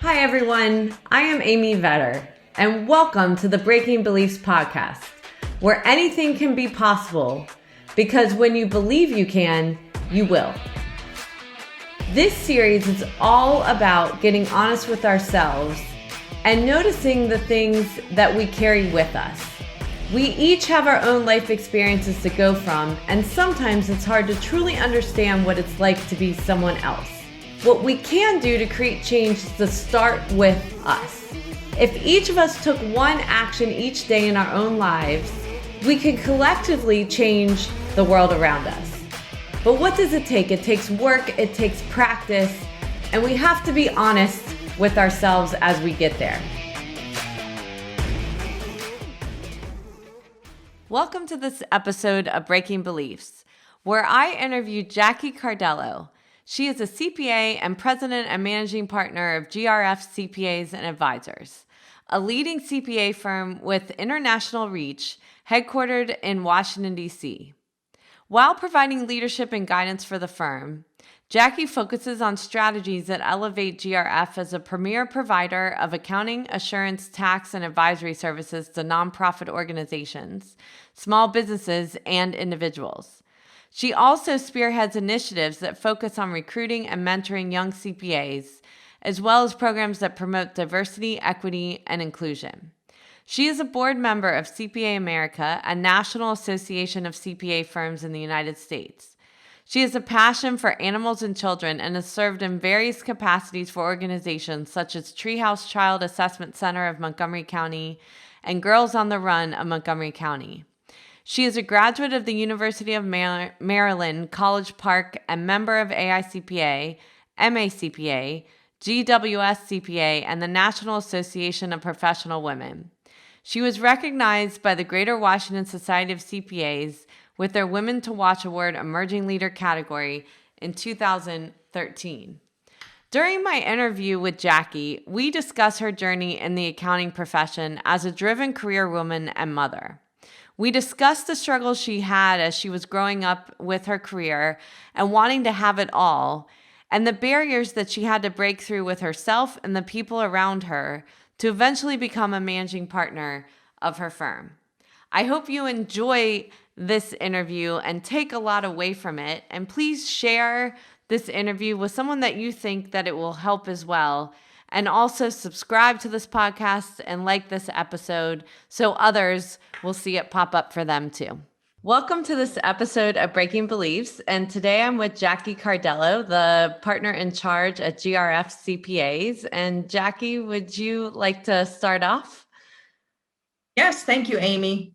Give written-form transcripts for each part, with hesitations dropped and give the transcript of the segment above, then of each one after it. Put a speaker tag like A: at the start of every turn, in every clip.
A: Hi, everyone. I am Amy Vetter, and welcome to the Breaking Beliefs podcast, where anything can be possible, because when you believe you can, you will. This series is all about getting honest with ourselves and noticing the things that we carry with us. We each have our own life experiences to go from, and sometimes it's hard to truly understand what it's like to be someone else. What we can do to create change is to start with us. If each of us took one action each day in our own lives, we could collectively change the world around us. But what does it take? It takes work, it takes practice, and we have to be honest with ourselves as we get there. Welcome to this episode of Breaking Beliefs, where I interview Jackie Cardello. She is a CPA and president and managing partner of GRF CPAs and Advisors, a leading CPA firm with international reach headquartered in Washington, D.C. While providing leadership and guidance for the firm, Jackie focuses on strategies that elevate GRF as a premier provider of accounting, assurance, tax, and advisory services to nonprofit organizations, small businesses, and individuals. She also spearheads initiatives that focus on recruiting and mentoring young CPAs, as well as programs that promote diversity, equity, and inclusion. She is a board member of CPA America, a national association of CPA firms in the United States. She has a passion for animals and children and has served in various capacities for organizations such as Treehouse Child Assessment Center of Montgomery County and Girls on the Run of Montgomery County. She is a graduate of the University of Maryland, College Park, and member of AICPA, MACPA, GWS CPA, and the National Association of Professional Women. She was recognized by the Greater Washington Society of CPAs with their Women to Watch Award Emerging Leader category in 2013. During my interview with Jackie, we discuss her journey in the accounting profession as a driven career woman and mother. We discussed the struggles she had as she was growing up with her career and wanting to have it all, and the barriers that she had to break through with herself and the people around her to eventually become a managing partner of her firm. I hope you enjoy this interview and take a lot away from it, and please share this interview with someone that you think that it will help as well. And also subscribe to this podcast and like this episode so others will see it pop up for them too. Welcome to this episode of Breaking Beliefs. And today I'm with Jackie Cardello, the partner in charge at GRF CPAs. And Jackie, would you like to start off?
B: Yes, thank you, Amy.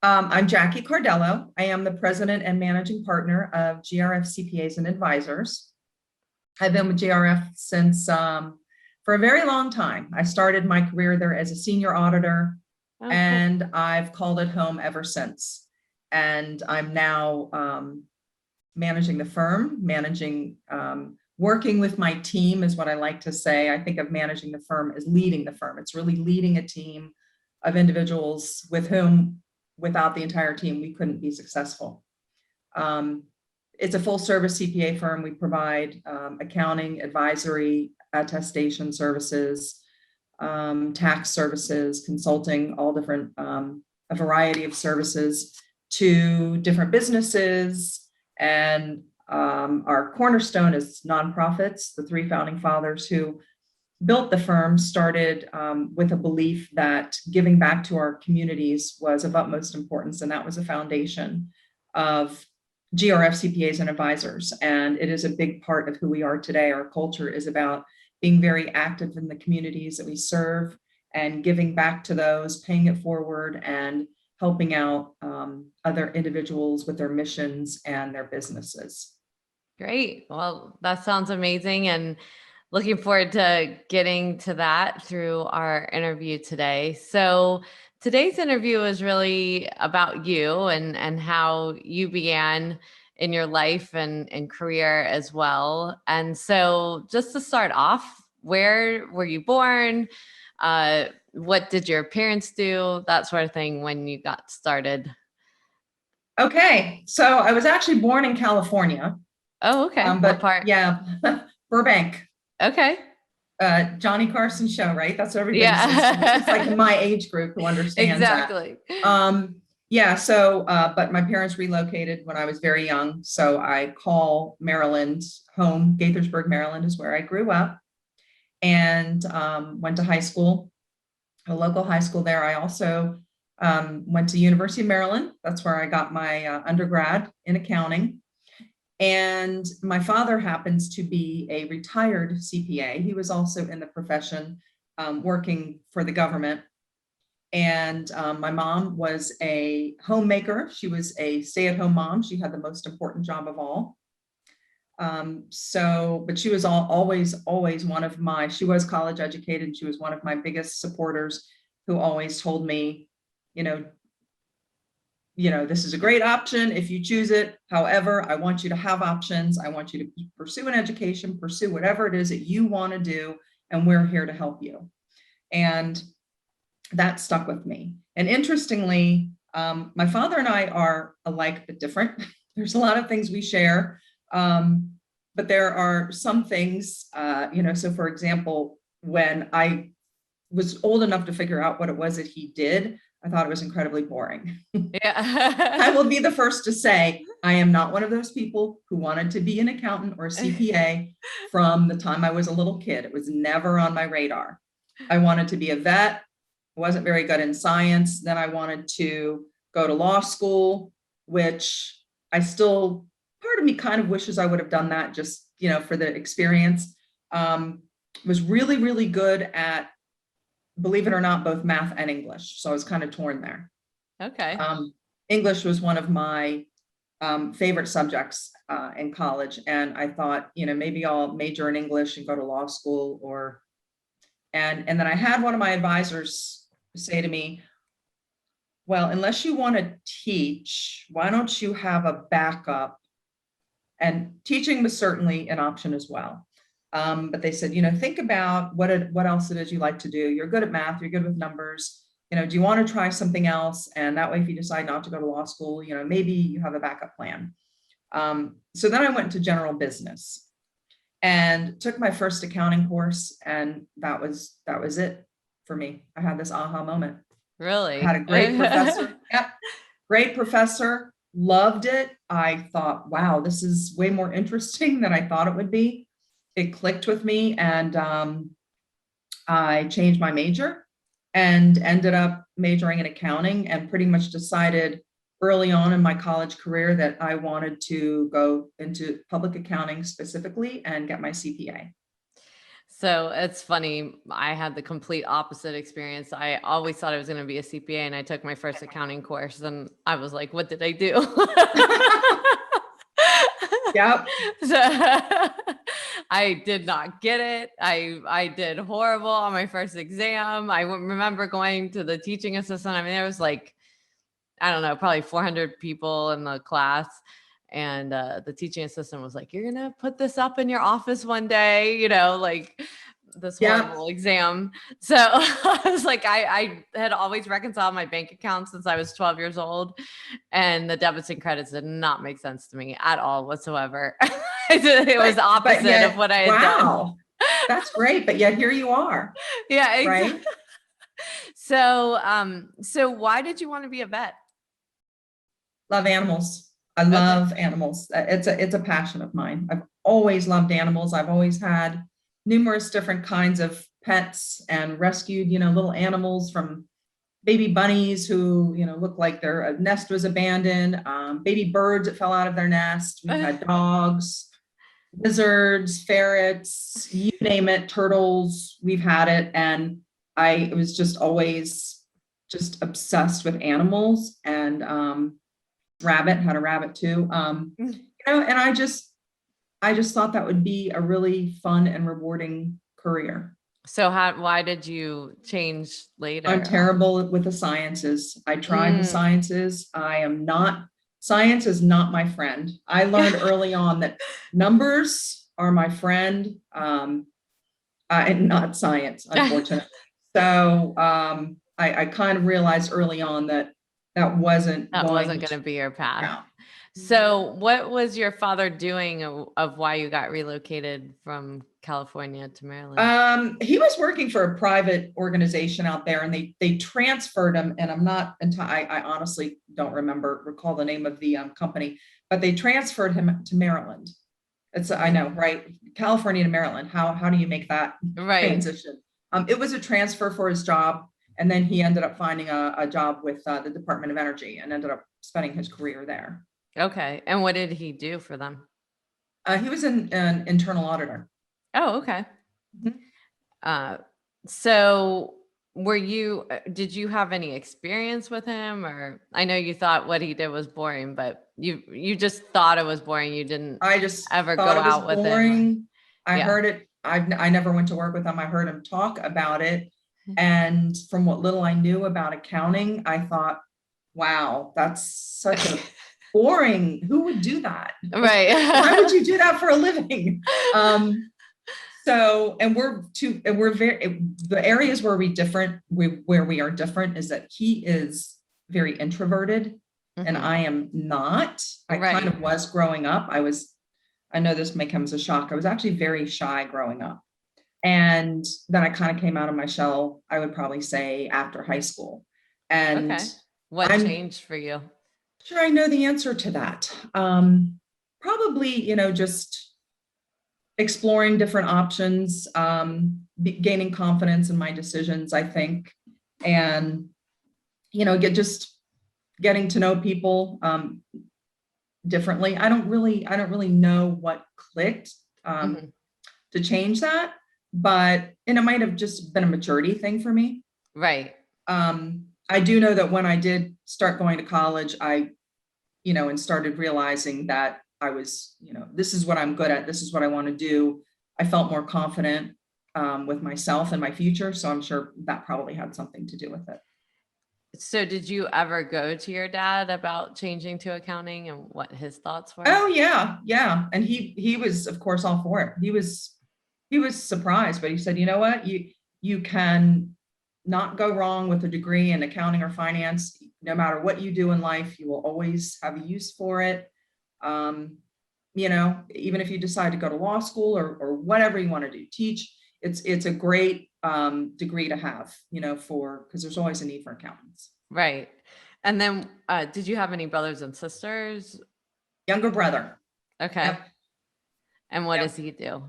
B: I'm Jackie Cardello. I am the president and managing partner of GRF CPAs and Advisors. I've been with GRF since for a very long time. I started my career there as a senior auditor, and I've called it home ever since. And I'm now managing the firm, working with my team is what I like to say. I think of managing the firm as leading the firm. It's really leading a team of individuals with whom, without the entire team, we couldn't be successful. It's a full service CPA firm. We provide accounting, advisory, attestation services, tax services, consulting, all different, a variety of services to different businesses. And our cornerstone is nonprofits. The three founding fathers who built the firm started with a belief that giving back to our communities was of utmost importance. And that was a foundation of GRF CPAs and Advisors. And it is a big part of who we are today. Our culture is about being very active in the communities that we serve and giving back to those, paying it forward, and helping out other individuals with their missions and their businesses.
A: Great. Well, that sounds amazing. And looking forward to getting to that through our interview today. So today's interview is really about you and how you began in your life and career as well. And so just to start off, where were you born? What did your parents do? That sort of thing when you got started.
B: Okay. So I was actually born in California.
A: Oh, okay.
B: But
A: what part?
B: Yeah, Burbank.
A: Okay.
B: Johnny Carson show, right? That's what everybody says to me. It's like in
A: Yeah.
B: my age group who understands that.
A: Exactly.
B: Yeah, so, but my parents relocated when I was very young. So I call Maryland home. Gaithersburg, Maryland is where I grew up and went to high school, a local high school there. I also went to University of Maryland. That's where I got my undergrad in accounting. And my father happens to be a retired CPA. He was also in the profession working for the government. And my mom was a homemaker. She was a stay-at-home mom. She had the most important job of all. But she was always one of my, she was college educated. She was one of my biggest supporters who always told me, you know, this is a great option if you choose it. However, I want you to have options. I want you to pursue an education, pursue whatever it is that you want to do, and we're here to help you. And that stuck with me. And interestingly, my father and I are alike but different. There's a lot of things we share, but there are some things, so for example, when I was old enough to figure out what it was that he did, I thought it was incredibly boring.
A: Yeah.
B: I will be the first to say, I am not one of those people who wanted to be an accountant or a CPA from the time I was a little kid. It was never on my radar. I wanted to be a vet, wasn't very good in science. Then I wanted to go to law school, which I still, part of me kind of wishes I would have done that just, for the experience. Was really, really good at, believe it or not, both math and English. So I was kind of torn there.
A: Okay.
B: English was one of my favorite subjects in college. And I thought, maybe I'll major in English and go to law school and then I had one of my advisors say to me, well, unless you want to teach, why don't you have a backup? And teaching was certainly an option as well. But they said, think about what else it is you like to do. You're good at math, you're good with numbers. Do you want to try something else? And that way, if you decide not to go to law school, maybe you have a backup plan. So then I went to general business and took my first accounting course. And that was it for me. I had this aha moment.
A: Really?
B: I had a great professor. Yep. Great professor. Loved it. I thought, wow, this is way more interesting than I thought it would be. It clicked with me, and I changed my major and ended up majoring in accounting, and pretty much decided early on in my college career that I wanted to go into public accounting specifically and get my CPA.
A: So it's funny. I had the complete opposite experience. I always thought I was going to be a CPA, and I took my first accounting course and I was like, what did I do?
B: Yep.
A: So I did not get it. I did horrible on my first exam. I remember going to the teaching assistant. I mean, there was like, I don't know, probably 400 people in the class. And the teaching assistant was like, you're going to put this up in your office one day, like this horrible exam. So I was like, I had always reconciled my bank account since I was 12 years old. And the debits and credits did not make sense to me at all whatsoever. It was opposite of what I had done.
B: That's great. But yet here you are.
A: Yeah. Exactly.
B: Right.
A: So why did you want to be a vet?
B: Love animals. I love animals. It's a passion of mine. I've always loved animals. I've always had numerous different kinds of pets and rescued, little animals, from baby bunnies who, look like their nest was abandoned, baby birds that fell out of their nest. We've had dogs, lizards, ferrets, you name it, turtles. We've had it. And I was just always just obsessed with animals, and had a rabbit too. And I just thought that would be a really fun and rewarding career.
A: So why did you change later?
B: I'm terrible with the sciences. I tried the sciences. Science is not my friend. I learned early on that numbers are my friend, and not science, unfortunately. So I kind of realized early on that wasn't going
A: to be your path.
B: No.
A: So what was your father doing of why you got relocated from California to Maryland?
B: He was working for a private organization out there, and they transferred him. And I'm not until I honestly don't recall the name of the company, but they transferred him to Maryland. I know, right? California to Maryland. How do you make that transition? It was a transfer for his job, and then he ended up finding a job with the Department of Energy and ended up spending his career there.
A: Okay. And what did he do for them?
B: He was an internal auditor.
A: Oh, okay. So did you have any experience with him? Or I know you thought what he did was boring, but you just thought it was boring. You didn't ever go out with him.
B: I heard it. I never went to work with him. I heard him talk about it. And from what little I knew about accounting, I thought, wow, that's such a boring. Who would do that?
A: Right.
B: Why would you do that for a living? So, the areas where we are different is that he is very introverted and I am not. I kind of was growing up. I know this may come as a shock. I was actually very shy growing up. And then I kind of came out of my shell, I would probably say after high school. And
A: what changed for you?
B: Sure, I know the answer to that. Probably, just exploring different options, gaining confidence in my decisions, I think. And, just getting to know people differently. I don't really know what clicked to change that, but it might have just been a maturity thing for me.
A: Right.
B: I do know that when I did start going to college, and started realizing that I was, this is what I'm good at. This is what I want to do. I felt more confident with myself and my future. So I'm sure that probably had something to do with it.
A: So did you ever go to your dad about changing to accounting and what his thoughts were?
B: Oh yeah. Yeah. And he was of course all for it. He was surprised, but he said, you know what, you can not go wrong with a degree in accounting or finance. No matter what you do in life, you will always have a use for it. Even if you decide to go to law school or whatever you want to do, teach, it's a great degree to have, because there's always a need for accountants.
A: Right. And then did you have any brothers and sisters?
B: Younger brother.
A: Okay. Yep. And what does he do?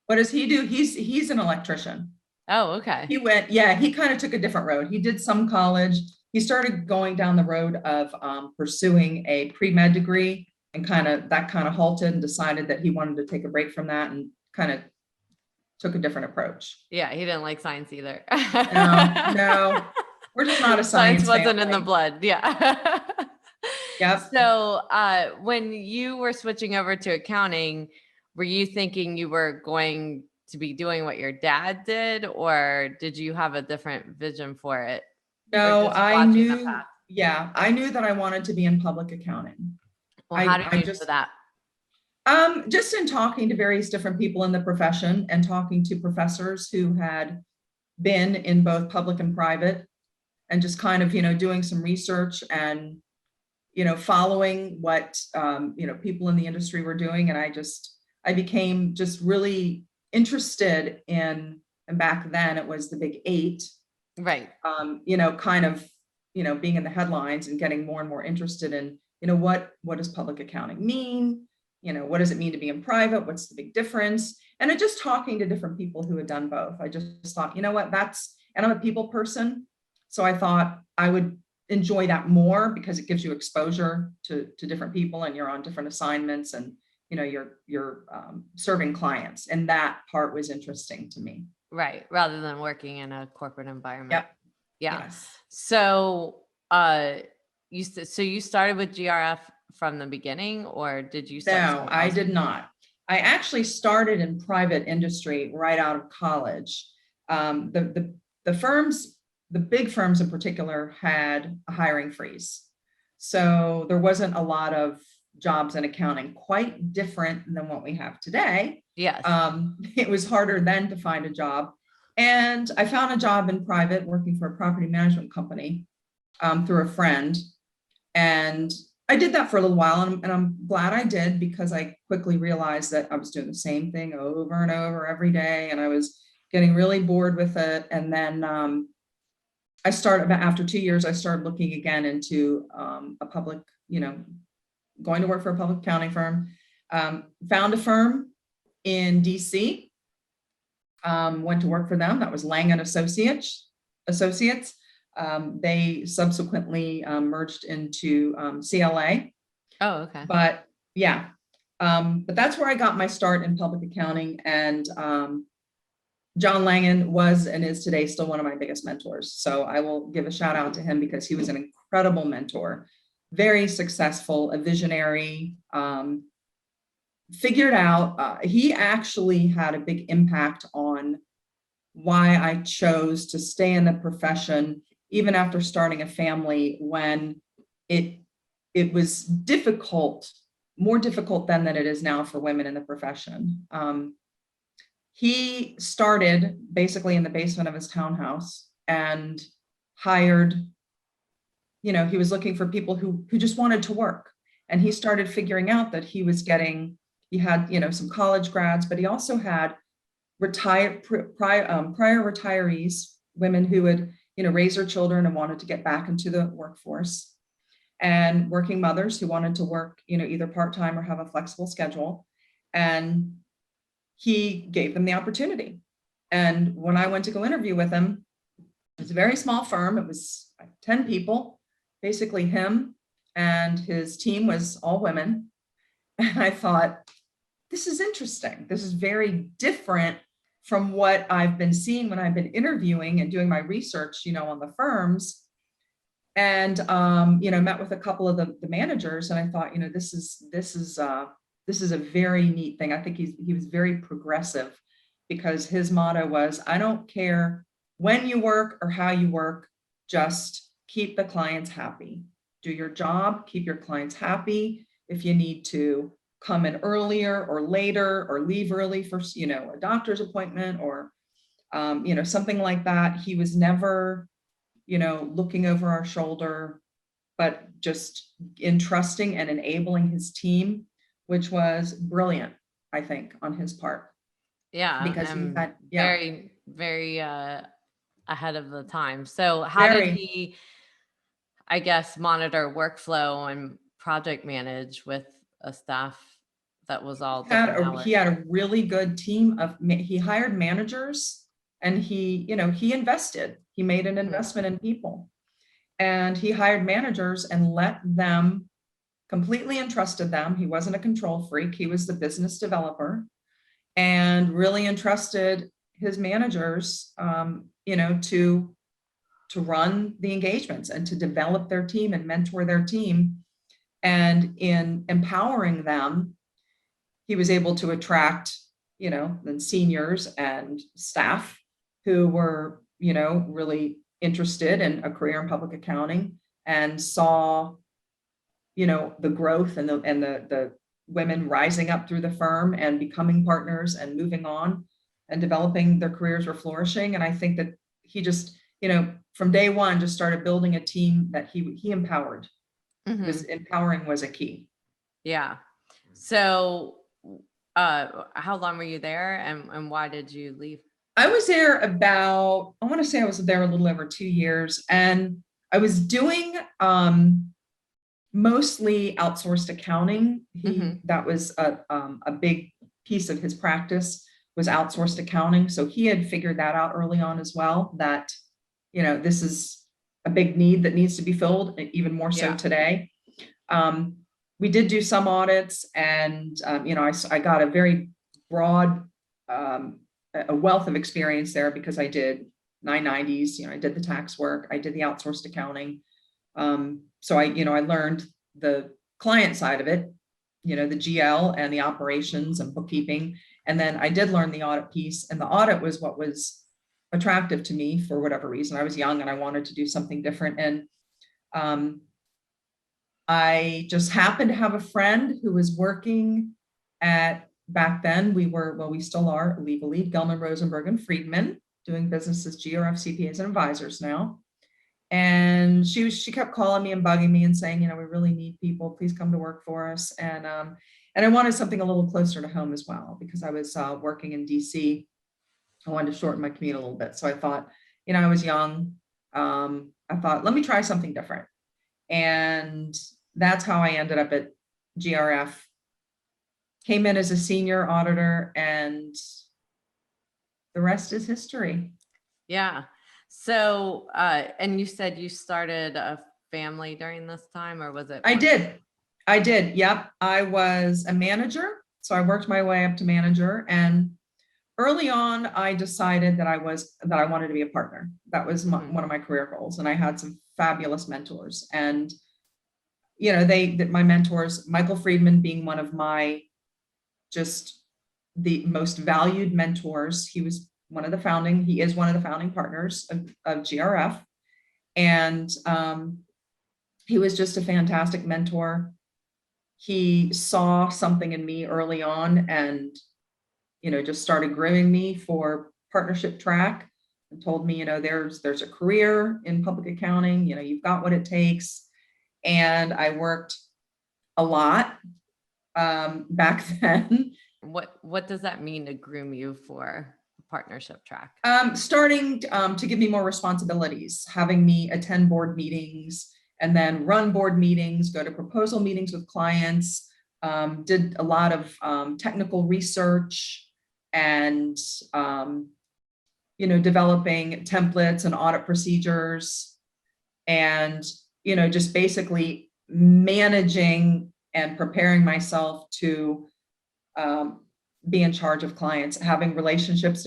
B: What does he do? He's an electrician.
A: Oh, okay.
B: He kind of took a different road. He did some college. He started going down the road of pursuing a pre-med degree, and kind of halted and decided that he wanted to take a break from that and kind of took a different approach.
A: Yeah, he didn't like science either.
B: No, we're just not a science
A: wasn't
B: family.
A: In the blood. Yeah.
B: Yep.
A: So when you were switching over to accounting, were you thinking you were going to be doing what your dad did, or did you have a different vision for it?
B: No, I knew. Yeah, I knew that I wanted to be in public accounting.
A: Well, how did you do that?
B: Just in talking to various different people in the profession and talking to professors who had been in both public and private, and just kind of, doing some research and, following what, people in the industry were doing. And I became just really interested in, and back then it was the big 8,
A: right.
B: Kind of, being in the headlines and getting more and more interested in, what does public accounting mean? What does it mean to be in private? What's the big difference? And just talking to different people who had done both, I just thought, and I'm a people person. So I thought I would enjoy that more because it gives you exposure to different people, and you're on different assignments, and, you're serving clients. And that part was interesting to me.
A: Right. Rather than working in a corporate environment.
B: Yep.
A: Yeah.
B: Yes.
A: So, you started with GRF from the beginning, or did you start?
B: No, I did not. I actually started in private industry right out of college. The firms, the big firms in particular, had a hiring freeze. So there wasn't a lot of jobs in accounting, quite different than what we have today.
A: Yes.
B: It was harder then to find a job. And I found a job in private working for a property management company through a friend. And I did that for a little while, and I'm glad I did, because I quickly realized that I was doing the same thing over and over every day, and I was getting really bored with it. And then I started, after 2 years, I started looking again into a public, going to work for a public accounting firm. Found a firm in DC, went to work for them. That was Lang and Associates. They subsequently merged into CLA.
A: Oh, okay.
B: But yeah, but that's where I got my start in public accounting. And John Langan was and is today still one of my biggest mentors. So I will give a shout out to him, because he was an incredible mentor, very successful, a visionary, figured out, he actually had a big impact on why I chose to stay in the profession, even after starting a family, when it was difficult, more difficult then than it is now for women in the profession. He started basically in the basement of his townhouse and hired, he was looking for people who just wanted to work. And he started figuring out that he had, some college grads, but he also had prior retirees, women who would, raise their children and wanted to get back into the workforce, and working mothers who wanted to work, either part-time or have a flexible schedule. And he gave them the opportunity. And when I went to go interview with him, it was a very small firm. It was like 10 people, basically him, and his team was all women. And I thought, this is interesting. This is very different from what I've been seeing when I've been interviewing and doing my research, on the firms. And met with a couple of the managers, and I thought, this is a very neat thing. I think he was very progressive, because his motto was, I don't care when you work or how you work, just keep the clients happy. Do your job, keep your clients happy. If you need to come in earlier or later, or leave early for, a doctor's appointment, or, something like that. He was never, looking over our shoulder, but just entrusting and enabling his team, which was brilliant, I think, on his part.
A: Yeah,
B: Because he had,
A: very, very ahead of the time. So how did he, I guess, monitor workflow and project manage with a staff that was all different hours?
B: He had a really good team he hired managers, and he invested. He made an investment in people, and he hired managers and let them, completely entrusted them. He wasn't a control freak. He was the business developer, and really entrusted his managers, to run the engagements and to develop their team and mentor their team. And in empowering them, he was able to attract, the seniors and staff who were, really interested in a career in public accounting, and saw, the growth and the women rising up through the firm and becoming partners and moving on and developing their careers, were flourishing. And I think that he just, from day one, just started building a team that he empowered. Empowering was a key.
A: Yeah. So how long were you there, and why did you leave?
B: I was there about, I want to say I was there a little over 2 years, and I was doing mostly outsourced accounting. That was a big piece of his practice, was outsourced accounting. So he had figured that out early on as well, that, this is a big need that needs to be filled, even more so today. We did do some audits, and, I got a very broad, a wealth of experience there, because I did 990s, I did the tax work, I did the outsourced accounting. So I learned the client side of it, the GL and the operations and bookkeeping. And then I did learn the audit piece, and the audit was what was attractive to me for whatever reason. I was young and I wanted to do something different. And I just happened to have a friend who was working at, back then we still are, legally, Gelman, Rosenberg and Friedman, doing business as GRF CPAs and advisors now. And she kept calling me and bugging me and saying, we really need people, please come to work for us. And I wanted something a little closer to home as well, because I was working in DC. I wanted to shorten my commute a little bit. So I thought, I was young. I thought, let me try something different. And that's how I ended up at GRF. Came in as a senior auditor, and the rest is history.
A: Yeah. So, and you said you started a family during this time, or was it?
B: I did. Yep. I was a manager. So I worked my way up to manager, and early on, I decided that I wanted to be a partner. That was one of my career goals. And I had some fabulous mentors, and, my mentors, Michael Friedman being one of my, just the most valued mentors. He is one of the founding partners of GRF. And he was just a fantastic mentor. He saw something in me early on, and, just started grooming me for partnership track, and told me, there's a career in public accounting, you've got what it takes. And I worked a lot back then.
A: What does that mean, to groom you for a partnership track?
B: Starting to give me more responsibilities, having me attend board meetings, and then run board meetings, go to proposal meetings with clients, did a lot of technical research, and developing templates and audit procedures, and just basically managing and preparing myself to be in charge of clients, having relationships,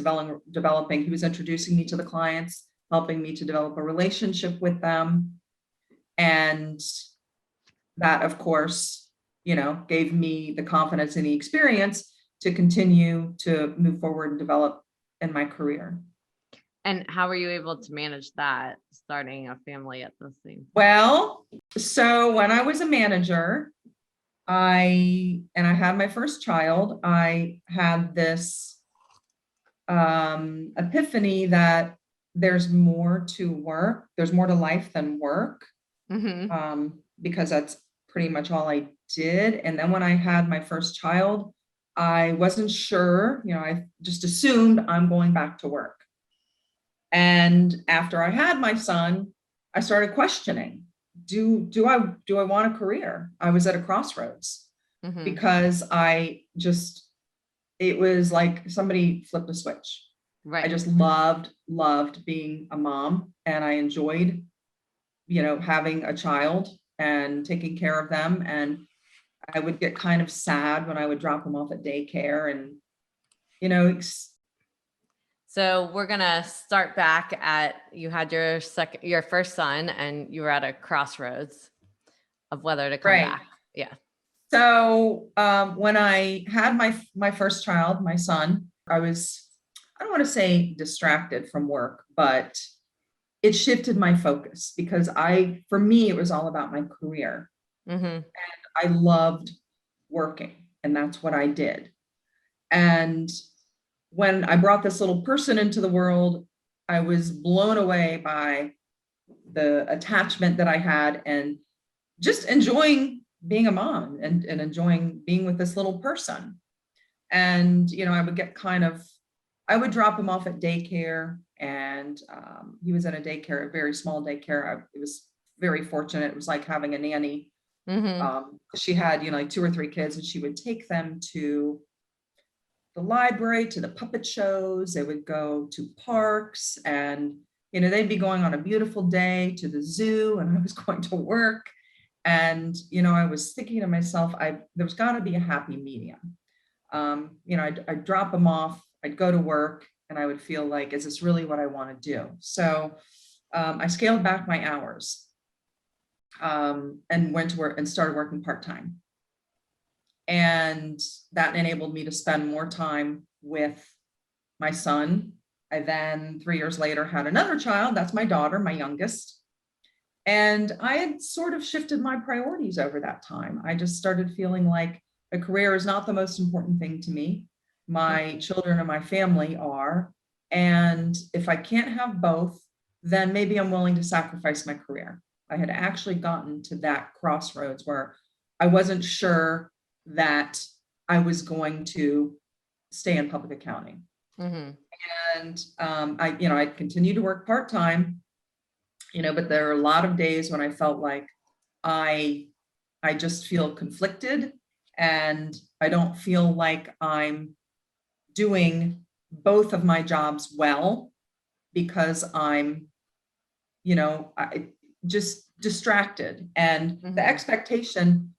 B: developing. He was introducing me to the clients, helping me to develop a relationship with them. And that, of course, gave me the confidence and the experience to continue to move forward and develop in my career.
A: And how were you able to manage that, starting a family at the same time?
B: Well, so when I was a manager, I had my first child, I had this epiphany that there's more to work, there's more to life than work, because that's pretty much all I did. And then when I had my first child, I wasn't sure, I just assumed I'm going back to work. And after I had my son, I started questioning, do I want a career? I was at a crossroads, because it was like somebody flipped a switch.
A: Right.
B: I just loved being a mom, and I enjoyed, having a child and taking care of them. And I would get kind of sad when I would drop them off at daycare, and,
A: so we're going to start back at, you had your first son, and you were at a crossroads of whether to come back. Yeah.
B: So when I had my first child, my son, I don't want to say distracted from work, but it shifted my focus, because for me, it was all about my career. And I loved working, and that's what I did. And when I brought this little person into the world, I was blown away by the attachment that I had, and just enjoying being a mom, and enjoying being with this little person. And, I would I would drop him off at daycare, and he was in a daycare, a very small daycare. It was very fortunate. It was like having a nanny. She had, like 2 or 3 kids, and she would take them to the library, to the puppet shows. They would go to parks, and, they'd be going on a beautiful day to the zoo, and I was going to work. And, I was thinking to myself, there's got to be a happy medium. I'd drop them off, I'd go to work, and I would feel like, is this really what I want to do? So I scaled back my hours, and went to work and started working part-time. And that enabled me to spend more time with my son. I then 3 years later had another child. That's my daughter, my youngest. And I had sort of shifted my priorities over that time. I just started feeling like a career is not the most important thing to me. My children and my family are. And if I can't have both, then maybe I'm willing to sacrifice my career. I had actually gotten to that crossroads where I wasn't sure that I was going to stay in public accounting.
A: Mm-hmm.
B: And I continued to work part-time, but there are a lot of days when I felt like I just feel conflicted, and I don't feel like I'm doing both of my jobs well, because I'm, just distracted. And
A: Mm-hmm.
B: the expectation,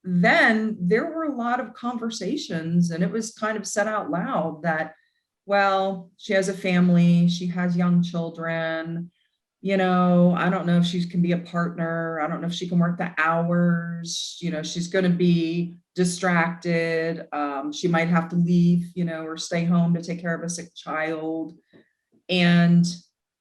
B: then there were a lot of conversations, and it was kind of said out loud that, well, she has a family, she has young children, I don't know if she can be a partner. I don't know if she can work the hours, she's going to be distracted. She might have to leave, or stay home to take care of a sick child. And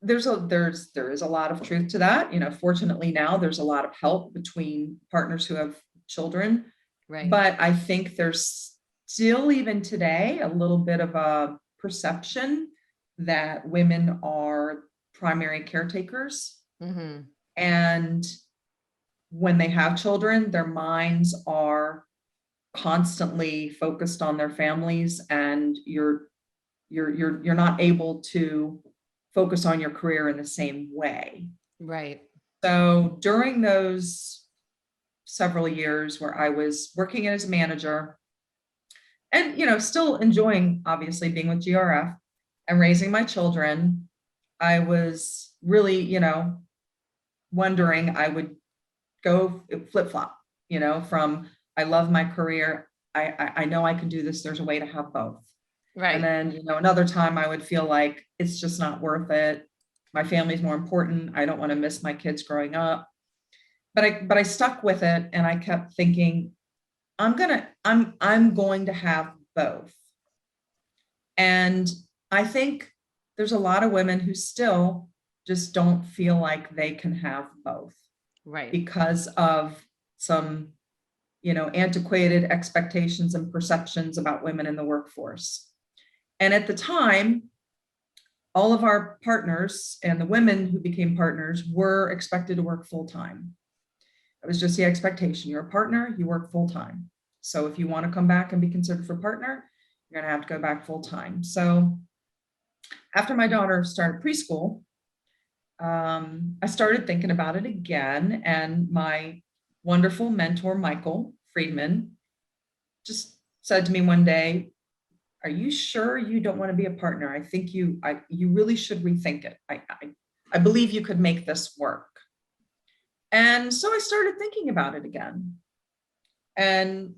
B: there is a lot of truth to that. Fortunately now there's a lot of help between partners who have children.
A: Right.
B: But I think there's still, even today, a little bit of a perception that women are primary caretakers.
A: Mm-hmm.
B: And when they have children, their minds are constantly focused on their families, and you're not able to focus on your career in the same way.
A: Right.
B: So during those several years where I was working as a manager, and still enjoying, obviously, being with GRF and raising my children, I was really, wondering, I would go flip-flop, from I love my career, I know I can do this, there's a way to have both.
A: Right.
B: And then, another time I would feel like it's just not worth it. My family's more important. I don't want to miss my kids growing up. But I stuck with it, and I kept thinking, I'm going to have both. And I think there's a lot of women who still just don't feel like they can have both.
A: Right.
B: Because of some, antiquated expectations and perceptions about women in the workforce. And at the time, all of our partners and the women who became partners were expected to work full-time. It was just the expectation. You're a partner, you work full-time. So if you want to come back and be considered for partner, you're going to have to go back full-time. So after my daughter started preschool, I started thinking about it again, and my wonderful mentor, Michael Friedman, just said to me one day, "Are you sure you don't want to be a partner? I think you really should rethink it. I believe you could make this work." And so I started thinking about it again, and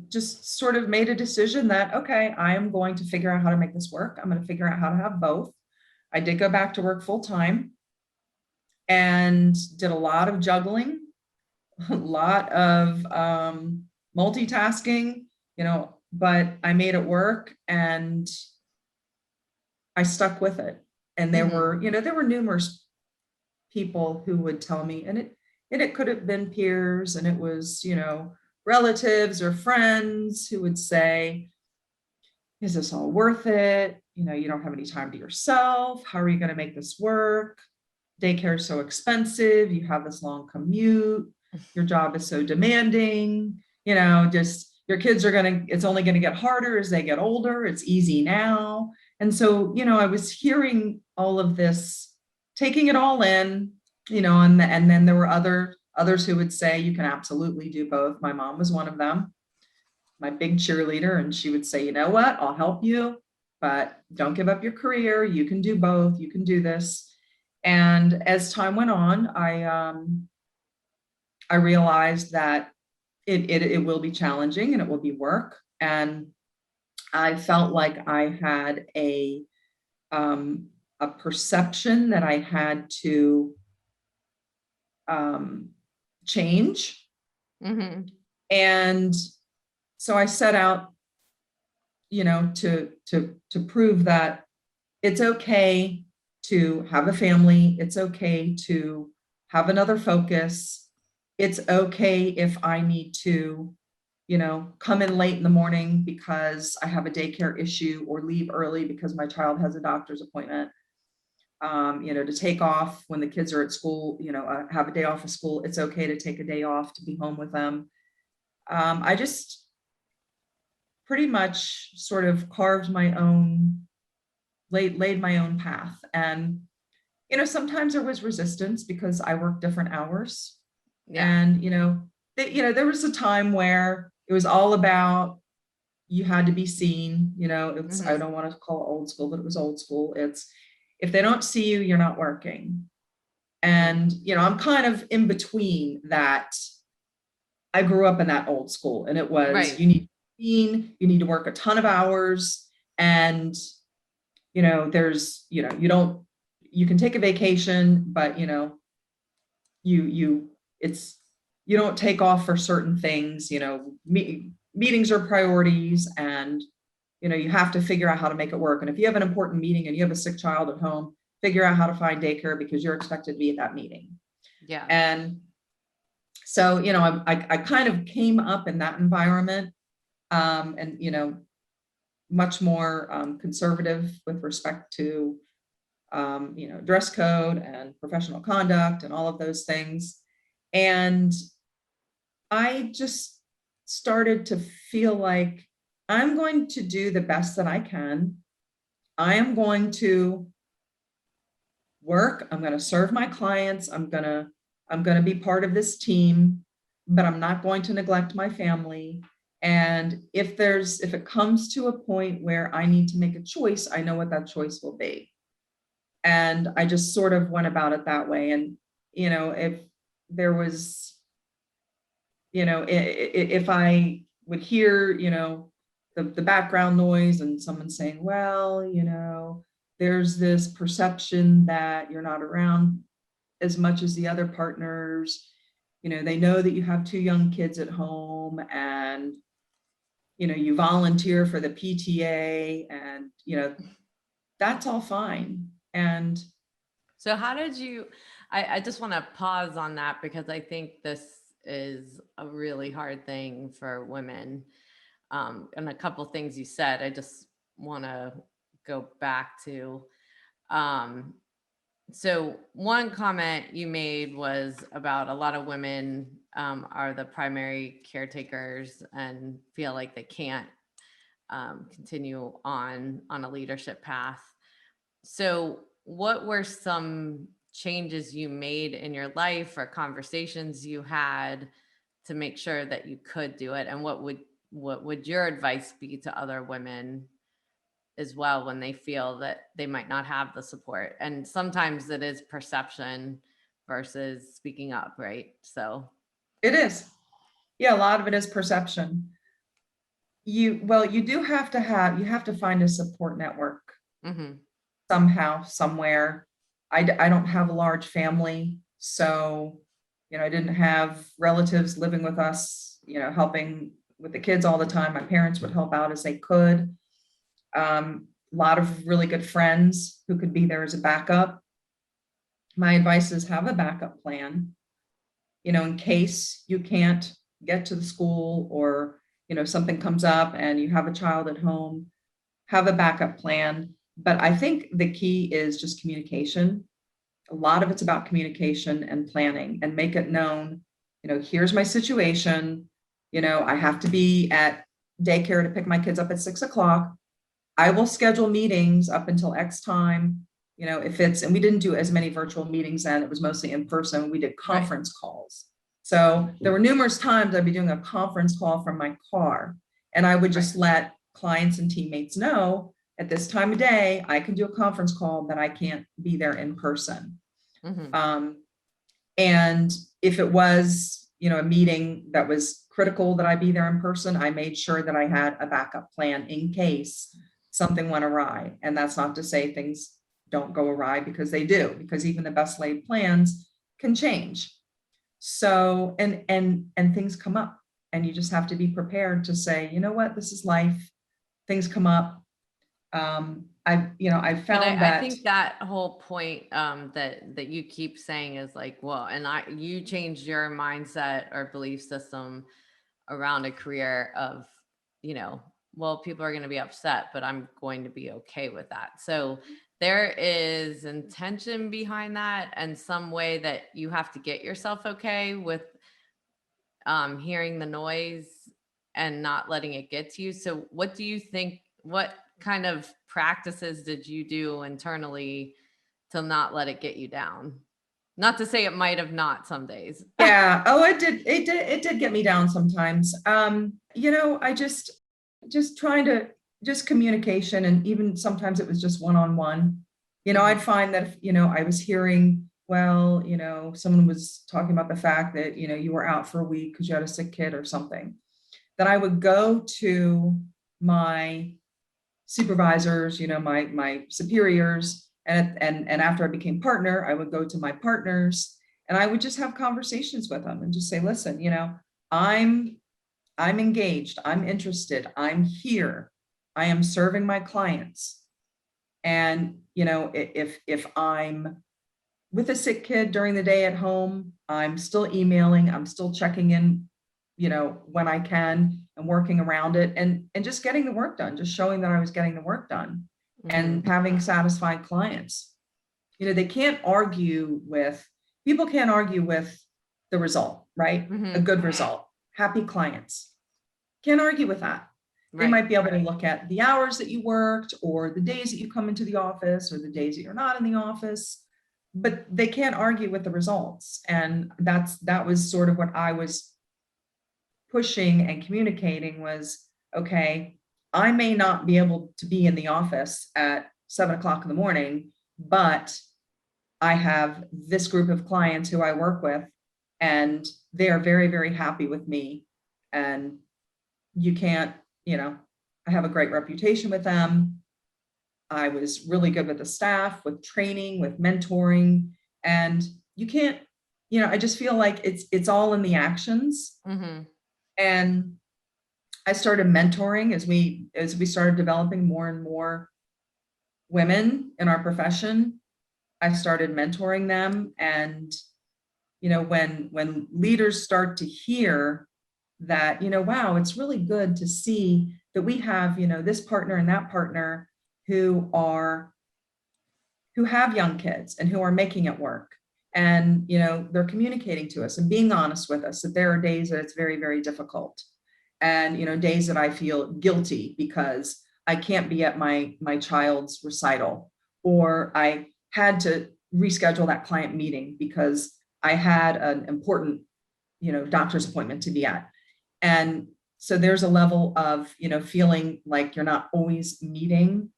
B: just sort of made a decision that, okay, I am going to figure out how to make this work. I'm going to figure out how to have both. I did go back to work full time and did a lot of juggling, a lot of multitasking, but I made it work, and I stuck with it. And there were numerous people who would tell me, and it could have been peers, and it was, relatives or friends who would say, "Is this all worth it? You don't have any time to yourself. How are you going to make this work? Daycare is so expensive. You have this long commute. Your job is so demanding. Just your kids it's only going to get harder as they get older. It's easy now." And so, I was hearing all of this, taking it all in, and then there were others who would say, "You can absolutely do both." My mom was one of them, my big cheerleader. And she would say, "You know what, I'll help you, but don't give up your career. You can do both. You can do this." And as time went on, I realized that it will be challenging, and it will be work. And I felt like I had a perception that I had to change.
A: Mm-hmm.
B: And so I set out, to prove that it's okay to have a family. It's okay to have another focus. It's okay if I need to, come in late in the morning because I have a daycare issue, or leave early because my child has a doctor's appointment. to take off when the kids are at school, have a day off of school. It's okay to take a day off to be home with them. I just pretty much sort of carved my own, laid my own path. And, sometimes there was resistance because I worked different hours.
A: Yeah.
B: And, there was a time where it was all about, you had to be seen, it's, I don't want to call it old school, but it was old school. It's, if they don't see you, you're not working. And, I'm kind of in between that. I grew up in that old school, and it was,
A: Right.
B: you need to be seen, you need to work a ton of hours. And, there's, you can take a vacation, but, you don't take off for certain things, meetings are priorities, and, you have to figure out how to make it work. And if you have an important meeting and you have a sick child at home, figure out how to find daycare because you're expected to be at that meeting.
A: Yeah.
B: And so, I kind of came up in that environment, and, much more conservative with respect to, dress code and professional conduct and all of those things. And I just started to feel like I'm going to do the best that I can. I am going to work. I'm going to serve my clients. I'm going to be part of this team, but I'm not going to neglect my family. And if it comes to a point where I need to make a choice, I know what that choice will be. And I just sort of went about it that way. And, if there was, if I would hear, the background noise and someone saying, well, there's this perception that you're not around as much as the other partners, they know that you have 2 young kids at home, and, you volunteer for the PTA, and, that's all fine. And
A: so how did you, I just want to pause on that because I think this is a really hard thing for women. And a couple things you said, I just want to go back to. So one comment you made was about a lot of women are the primary caretakers and feel like they can't continue on a leadership path. So what were some changes you made in your life or conversations you had to make sure that you could do it? And what would your advice be to other women as well when they feel that they might not have the support? And sometimes it is perception versus speaking up, right? So
B: it is. Yeah, a lot of it is perception. You do have to find a support network somehow, somewhere. I don't have a large family, so, I didn't have relatives living with us, helping with the kids all the time. My parents would help out as they could. A lot of really good friends who could be there as a backup. My advice is have a backup plan, in case you can't get to the school, or, something comes up and you have a child at home, have a backup plan. But I think the key is just communication. A lot of it's about communication and planning, and make it known, here's my situation. I have to be at daycare to pick my kids up at 6:00. I will schedule meetings up until X time. And we didn't do as many virtual meetings then, it was mostly in person. We did conference calls. So there were numerous times I'd be doing a conference call from my car, and I would just let clients and teammates know at this time of day, I can do a conference call, but I can't be there in person. And if it was, a meeting that was critical that I be there in person, I made sure that I had a backup plan in case something went awry. And that's not to say things don't go awry, because they do, because even the best laid plans can change. So, and things come up, and you just have to be prepared to say, you know what, this is life. Things come up. I found that
A: I think that whole point that you keep saying is like, well, and you changed your mindset or belief system around a career of, well, people are going to be upset, but I'm going to be okay with that. So there is intention behind that and some way that you have to get yourself okay with hearing the noise and not letting it get to you. So what do you think, what kind of practices did you do internally to not let it get you down? Not to say it might have not some days.
B: Yeah. Oh, it did get me down sometimes. I just trying to just communication, and even sometimes it was just one-on-one. I'd find that if, I was hearing, well, someone was talking about the fact that, you were out for a week because you had a sick kid or something, then I would go to my supervisors, my superiors, and after I became partner, I would go to my partners and I would just have conversations with them and just say, listen, I'm I'm engaged, I'm interested, I'm here, I am serving my clients. And if I'm with a sick kid during the day at home, I'm still emailing, I'm still checking in, when I can, and working around it, and just getting the work done, just showing that I was getting the work done and having satisfied clients. They can't argue with, people can't argue with the result, right? A good result, happy clients. Can't argue with that. They might be able to look at the hours that you worked or the days that you come into the office or the days that you're not in the office, but they can't argue with the results. And that was sort of what I was pushing and communicating was, okay, I may not be able to be in the office at 7 o'clock in the morning, but I have this group of clients who I work with, and they are very, very happy with me. And you can't, I have a great reputation with them. I was really good with the staff, with training, with mentoring, and you can't, I just feel like it's all in the actions. And I started mentoring as we started developing more and more women in our profession. I started mentoring them. And, when leaders start to hear that, wow, it's really good to see that we have, this partner and that partner who have young kids and who are making it work. And, they're communicating to us and being honest with us that there are days that it's very, very difficult. And, days that I feel guilty because I can't be at my child's recital, or I had to reschedule that client meeting because I had an important, doctor's appointment to be at. And so there's a level of, feeling like you're not always meeting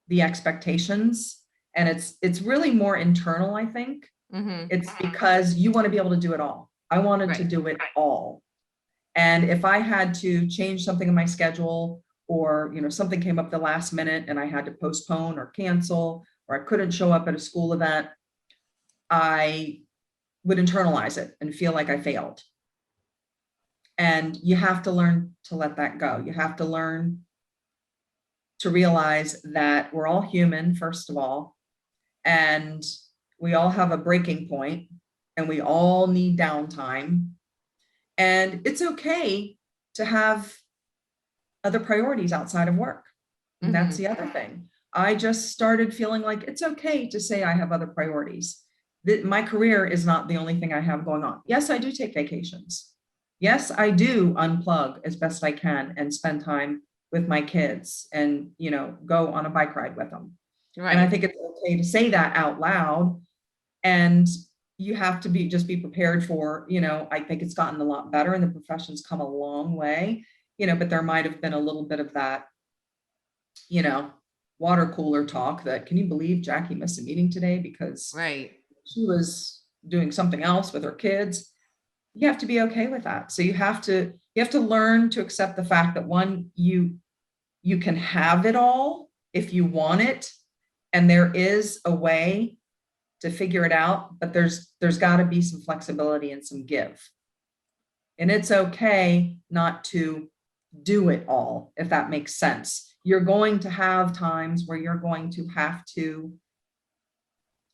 B: the expectations. And it's really more internal, I think. It's because you want to be able to do it all. I wanted to do it all. And if I had to change something in my schedule, or, something came up the last minute and I had to postpone or cancel, or I couldn't show up at a school event, I would internalize it and feel like I failed. And you have to learn to let that go. You have to learn to realize that we're all human, first of all, and we all have a breaking point, and we all need downtime. And it's okay to have other priorities outside of work. And that's the other thing. I just started feeling like it's okay to say I have other priorities. That my career is not the only thing I have going on. Yes, I do take vacations. Yes, I do unplug as best I can and spend time with my kids and, go on a bike ride with them. And I think it's okay to say that out loud. And you have to be prepared for, I think it's gotten a lot better and the profession's come a long way, but there might have been a little bit of that, water cooler talk that, can you believe Jackie missed a meeting today because she was doing something else with her kids? You have to be okay with that. So you have to learn to accept the fact that, one, you can have it all if you want it, and there is a way to figure it out, but there's got to be some flexibility and some give. And it's okay not to do it all, if that makes sense. You're going to have times where you're going to have to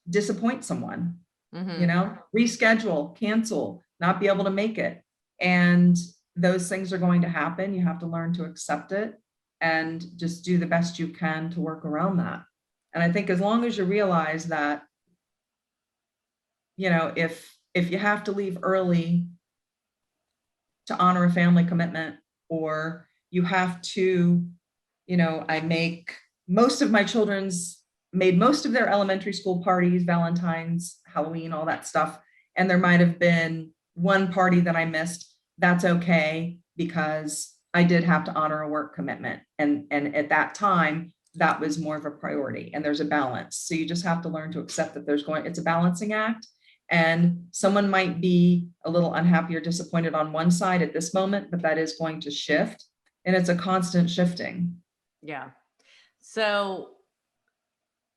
B: disappoint someone, reschedule, cancel, not be able to make it. And those things are going to happen. You have to learn to accept it and just do the best you can to work around that. And I think as long as you realize that, if you have to leave early to honor a family commitment, or you have to, I made most of their elementary school parties, Valentine's, Halloween, all that stuff. And there might have been one party that I missed. That's okay, because I did have to honor a work commitment. And at that time, that was more of a priority, and there's a balance. So you just have to learn to accept that it's a balancing act. And someone might be a little unhappy or disappointed on one side at this moment, but that is going to shift. And it's a constant shifting.
A: Yeah. So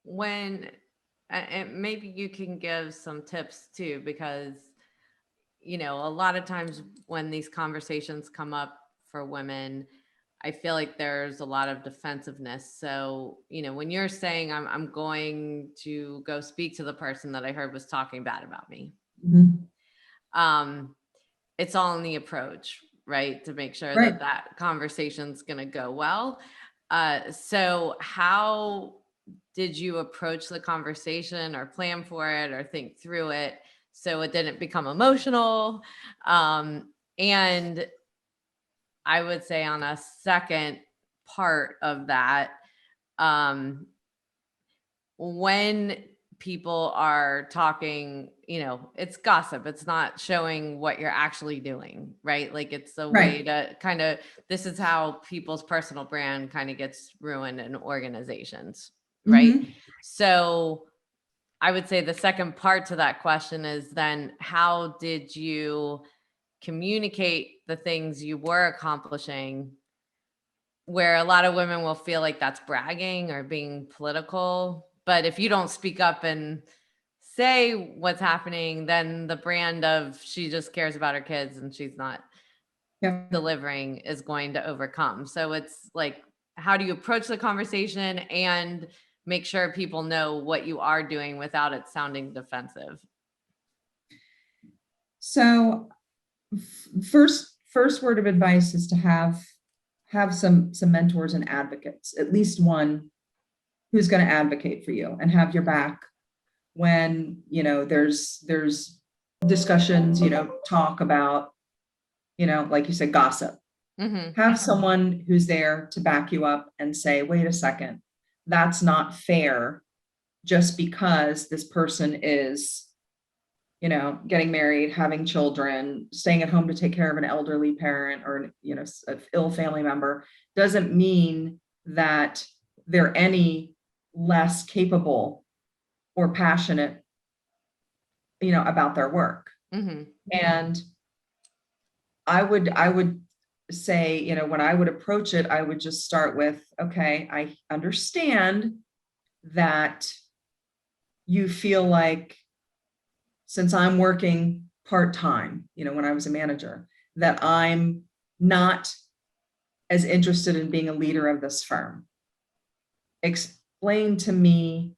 A: and maybe you can give some tips too, because, a lot of times when these conversations come up for women, I feel like there's a lot of defensiveness. So, when you're saying I'm going to go speak to the person that I heard was talking bad about me, it's all in the approach, right? To make sure
B: Right.
A: that conversation's going to go well. So how did you approach the conversation, or plan for it, or think through it so it didn't become emotional? And I would say on a second part of that, when people are talking, it's gossip. It's not showing what you're actually doing, right? Like, it's a way to kind of, this is how people's personal brand kind of gets ruined in organizations, right? So I would say the second part to that question is then, how did you communicate the things you were accomplishing, where a lot of women will feel like that's bragging or being political? But if you don't speak up and say what's happening, then the brand of she just cares about her kids and she's not delivering is going to overcome. So it's like, how do you approach the conversation and make sure people know what you are doing without it sounding defensive?
B: So first word of advice is to have some mentors and advocates, at least one who's going to advocate for you and have your back when, there's discussions, talk about, like you said, gossip. Have someone who's there to back you up and say, wait a second, that's not fair, just because this person is, getting married, having children, staying at home to take care of an elderly parent, or, an ill family member, doesn't mean that they're any less capable or passionate, about their work. And I would say, when I would approach it, I would just start with, okay, I understand that you feel like, since I'm working part-time, when I was a manager, that I'm not as interested in being a leader of this firm. Explain to me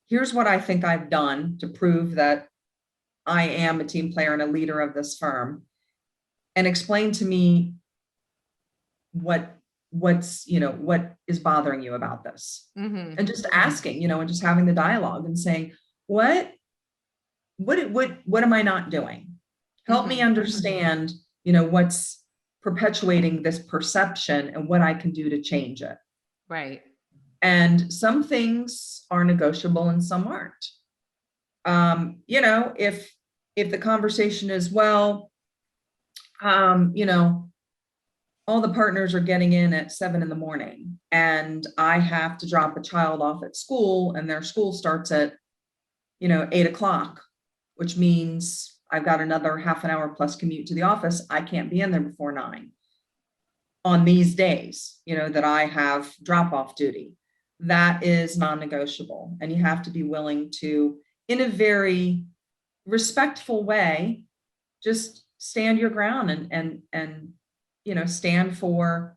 B: here's what I think I've done to prove that I am a team player and a leader of this firm, and explain to me what is bothering you about this. And just asking, and just having the dialogue and saying, what am I not doing? Help me understand, what's perpetuating this perception and what I can do to change it.
A: Right.
B: And some things are negotiable and some aren't. If the conversation is, well, all the partners are getting in at 7 a.m. and I have to drop a child off at school, and their school starts at, 8 o'clock, which means I've got another half an hour plus commute to the office. I can't be in there before 9 on these days, that I have drop off duty. That is non-negotiable. And you have to be willing to, in a very respectful way, just stand your ground and stand for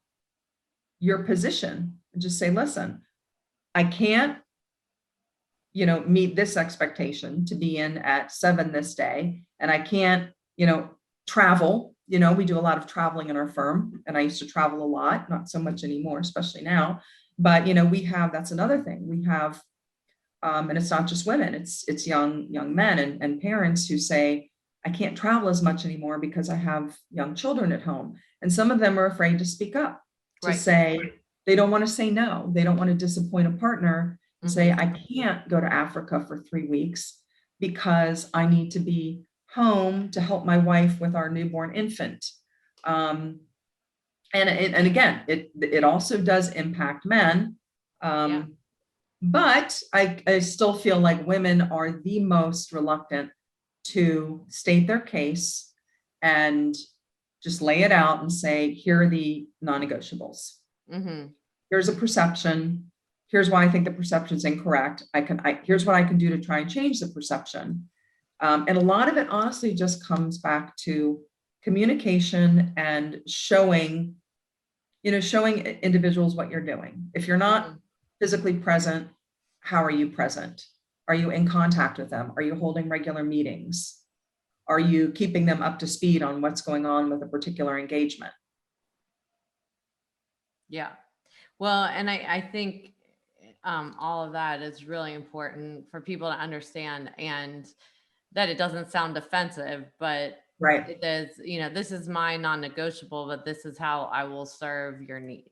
B: your position, and just say, listen, I can't, meet this expectation to be in at 7 this day. And I can't, travel, we do a lot of traveling in our firm, and I used to travel a lot, not so much anymore, especially now. But, that's another thing. We have, and it's not just women, it's young men and parents who say, I can't travel as much anymore because I have young children at home. And some of them are afraid to speak up, to
A: Right.
B: say, they don't want to say no. They don't want to disappoint a partner and say, I can't go to Africa for 3 weeks because I need to be home to help my wife with our newborn infant. And again, it also does impact men.
A: Yeah.
B: But I still feel like women are the most reluctant to state their case and just lay it out and say, here are the non-negotiables. Here's a perception. Here's why I think the perception is incorrect. Here's what I can do to try and change the perception. And a lot of it honestly just comes back to communication and showing individuals what you're doing. If you're not physically present, how are you present? Are you in contact with them? Are you holding regular meetings? Are you keeping them up to speed on what's going on with a particular engagement?
A: Yeah. Well, and I think all of that is really important for people to understand, and that it doesn't sound offensive, but
B: Right.
A: it is, this is my non-negotiable, but this is how I will serve your need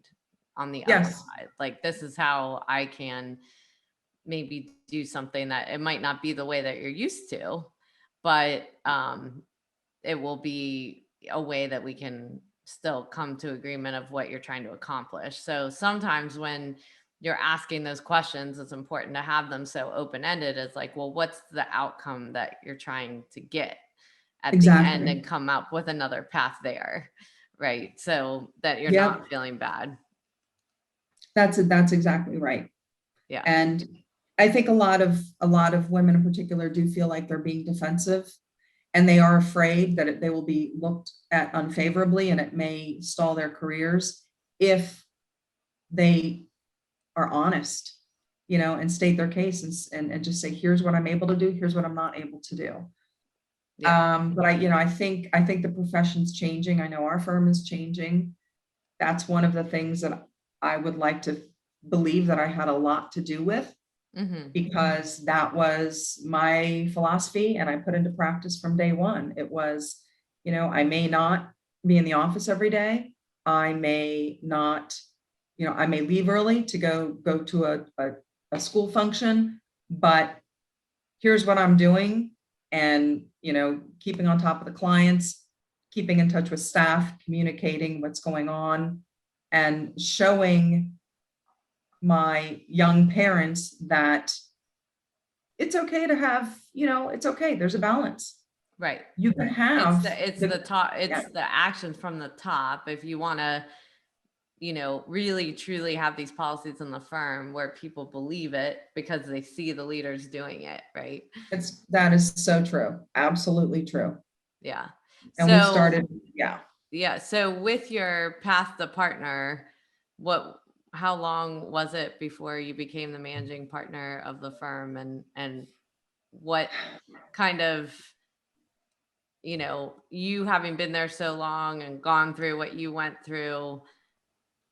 A: on the other side. Like, this is how I can maybe do something that it might not be the way that you're used to, but it will be a way that we can still come to agreement of what you're trying to accomplish. So sometimes when you're asking those questions, it's important to have them so open-ended. It's like, well, what's the outcome that you're trying to get at the end, and come up with another path there, right? So that you're not feeling bad.
B: That's exactly right.
A: Yeah.
B: And I think a lot of women in particular do feel like they're being defensive, and they are afraid that they will be looked at unfavorably, and it may stall their careers if they are honest, and state their case and just say, here's what I'm able to do, here's what I'm not able to do.
A: Yeah.
B: But I think the profession's changing. I know our firm is changing. That's one of the things that I would like to believe that I had a lot to do with, because that was my philosophy and I put into practice from day one. It was, I may not be in the office every day. I may not, I may leave early to go to a school function, but here's what I'm doing. And, keeping on top of the clients, keeping in touch with staff, communicating what's going on, and showing my young parents that it's okay to have, it's okay. There's a balance.
A: Right.
B: You can have.
A: It's the top. It's the action from the top. If you want to, really truly have these policies in the firm where people believe it because they see the leaders doing it, right?
B: That is so true. Absolutely true.
A: Yeah.
B: And we started,
A: Yeah. So with your path to partner, how long was it before you became the managing partner of the firm, and what kind of, you having been there so long and gone through what you went through,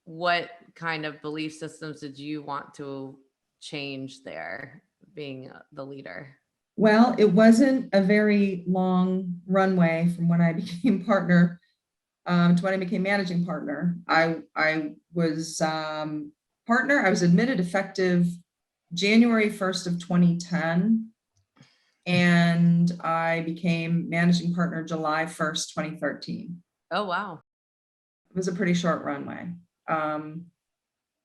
A: what kind of belief systems did you want to change there, being the leader?
B: Well, it wasn't a very long runway from when I became partner to when I became managing partner. I was partner. I was admitted effective January 1st of 2010. And I became managing partner July 1st, 2013.
A: Oh, wow.
B: It was a pretty short runway.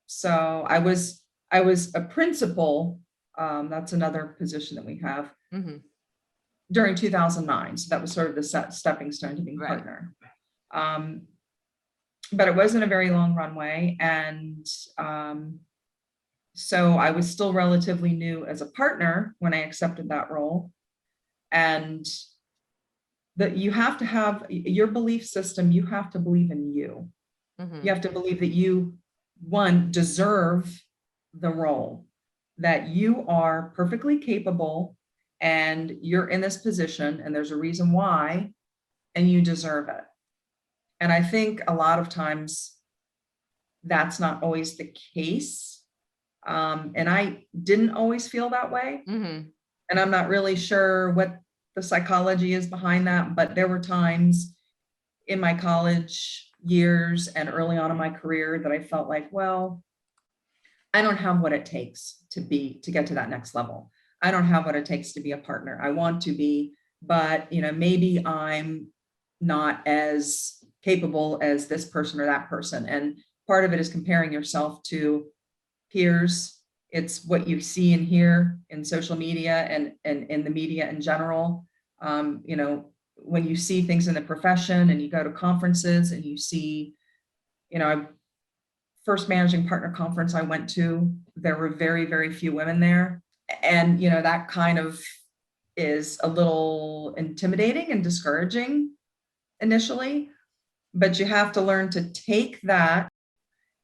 B: So I was a principal. That's another position that we have during 2009. So that was sort of the stepping stone to being partner. But it wasn't a very long runway. And so I was still relatively new as a partner when I accepted that role. And that you have to have your belief system. You have to believe in you. You have to believe that you, one, deserve the role, that you are perfectly capable and you're in this position and there's a reason why, and you deserve it. And I think a lot of times that's not always the case. And I didn't always feel that way.
A: Mm-hmm.
B: And I'm not really sure what the psychology is behind that, but there were times in my college years and early on in my career that I felt like, well, I don't have what it takes to get to that next level. I don't have what it takes to be a partner. I want to be, but maybe I'm not as capable as this person or that person. And part of it is comparing yourself to peers. It's what you see and hear in social media and in the media in general. When you see things in the profession and you go to conferences and you see, first managing partner conference I went to, there were very, very few women there. And, that kind of is a little intimidating and discouraging initially, but you have to learn to take that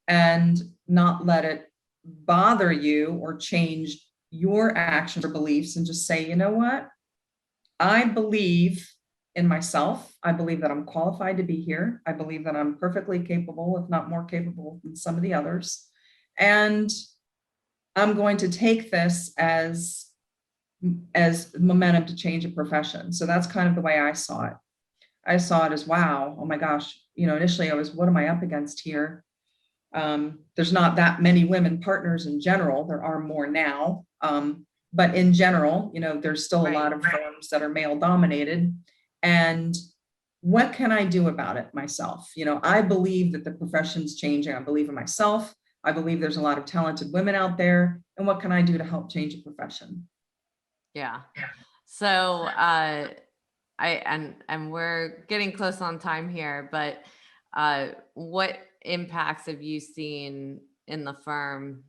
B: and not let it bother you or change your actions or beliefs, and just say, you know what? I believe in myself. I believe that I'm qualified to be here. I believe that I'm perfectly capable, if not more capable than some of the others. And I'm going to take this as momentum to change a profession. So that's kind of the way I saw it. I saw it as, wow, oh my gosh, initially I was, what am I up against here? There's not that many women partners in general. There are more now. But in general, there's still a lot of firms that are male dominated. And what can I do about it myself? I believe that the profession's changing. I believe in myself. I believe there's a lot of talented women out there. And what can I do to help change a profession?
A: Yeah. So, and we're getting close on time here, but what impacts have you seen in the firm,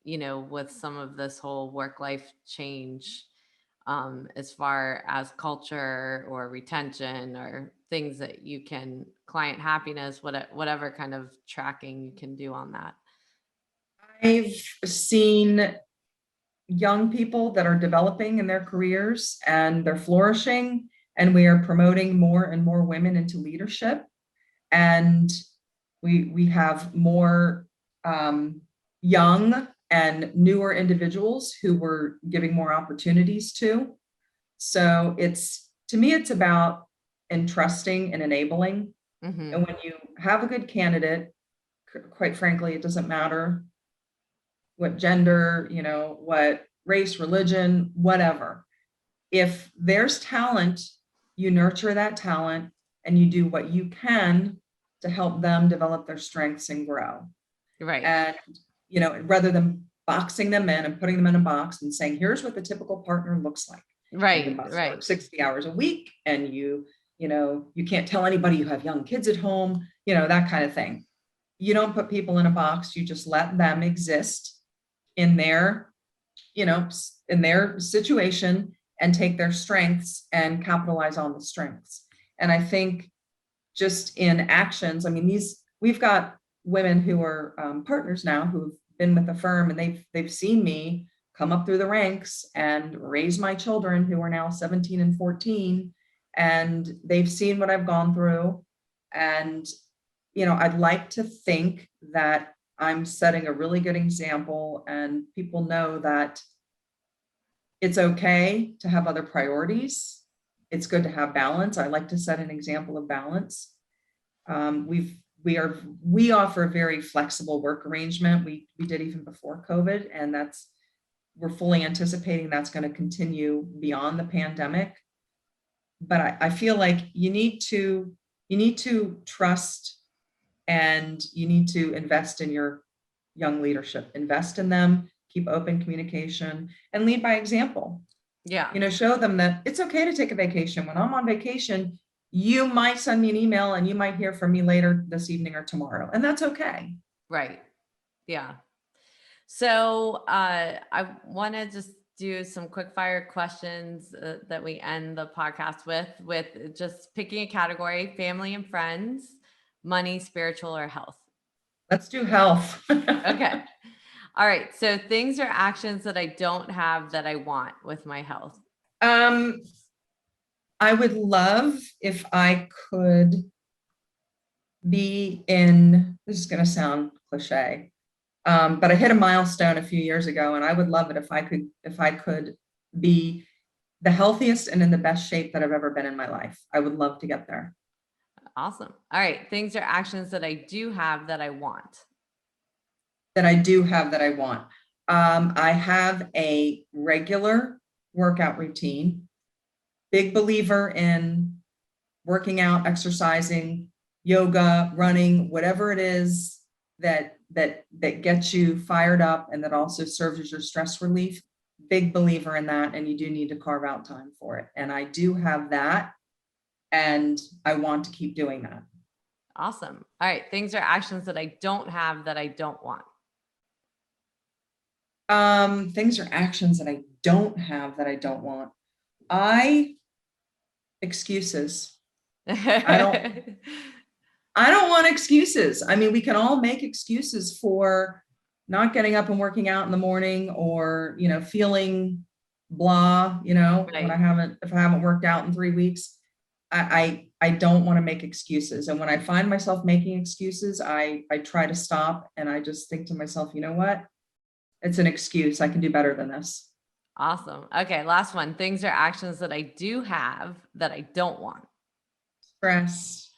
A: with some of this whole work-life change, as far as culture or retention or things that you can, client happiness, whatever kind of tracking you can do on that?
B: I've seen young people that are developing in their careers and they're flourishing, and we are promoting more and more women into leadership. And we have more young and newer individuals who we're giving more opportunities to. So to me, it's about entrusting and enabling.
A: Mm-hmm.
B: And when you have a good candidate, quite frankly, it doesn't matter what gender, what race, religion, whatever. If there's talent, you nurture that talent and you do what you can to help them develop their strengths and grow.
A: Right.
B: And, rather than boxing them in and putting them in a box and saying, here's what the typical partner looks like.
A: Right.
B: You must
A: Right.
B: work 60 hours a week, and you can't tell anybody you have young kids at home, that kind of thing. You don't put people in a box. You just let them exist in their, in their situation, and take their strengths and capitalize on the strengths. And I think just in actions, we've got women who are partners now who've been with the firm, and they've seen me come up through the ranks and raise my children who are now 17 and 14. And they've seen what I've gone through. And, I'd like to think that I'm setting a really good example, and people know that it's okay to have other priorities. It's good to have balance. I like to set an example of balance. We offer a very flexible work arrangement. We did even before COVID, and we're fully anticipating that's going to continue beyond the pandemic. But I feel like you need to trust, and you need to invest in your young leadership, invest in them, keep open communication, and lead by example.
A: Yeah.
B: Show them that it's okay to take a vacation. When I'm on vacation, you might send me an email and you might hear from me later this evening or tomorrow, and that's okay.
A: Right. Yeah. So I want to just do some quick fire questions that we end the podcast with just picking a category: family and friends, money, spiritual, or health.
B: Let's do health.
A: Okay. All right. So things or actions that I don't have that I want with my health.
B: I would love if I could be in, this is going to sound cliche. But I hit a milestone a few years ago, and I would love it if I could be the healthiest and in the best shape that I've ever been in my life. I would love to get there.
A: Awesome. All right. Things or actions that I do have that I want.
B: That I do have that I want. I have a regular workout routine. Big believer in working out, exercising, yoga, running, whatever it is that gets you fired up and that also serves as your stress relief. Big believer in that, and you do need to carve out time for it. And I do have that, and I want to keep doing that.
A: Awesome. All right. Things or actions that I don't have that I don't want.
B: Things or actions that I don't have that I don't want. Excuses. I don't want excuses. I mean, we can all make excuses for not getting up and working out in the morning, or, feeling blah,
A: Right.
B: if I haven't worked out in 3 weeks. I don't want to make excuses. And when I find myself making excuses, I try to stop, and I just think to myself, you know what? It's an excuse. I can do better than this.
A: Awesome. Okay. Last one. Things or actions that I do have that I don't want.
B: Stress.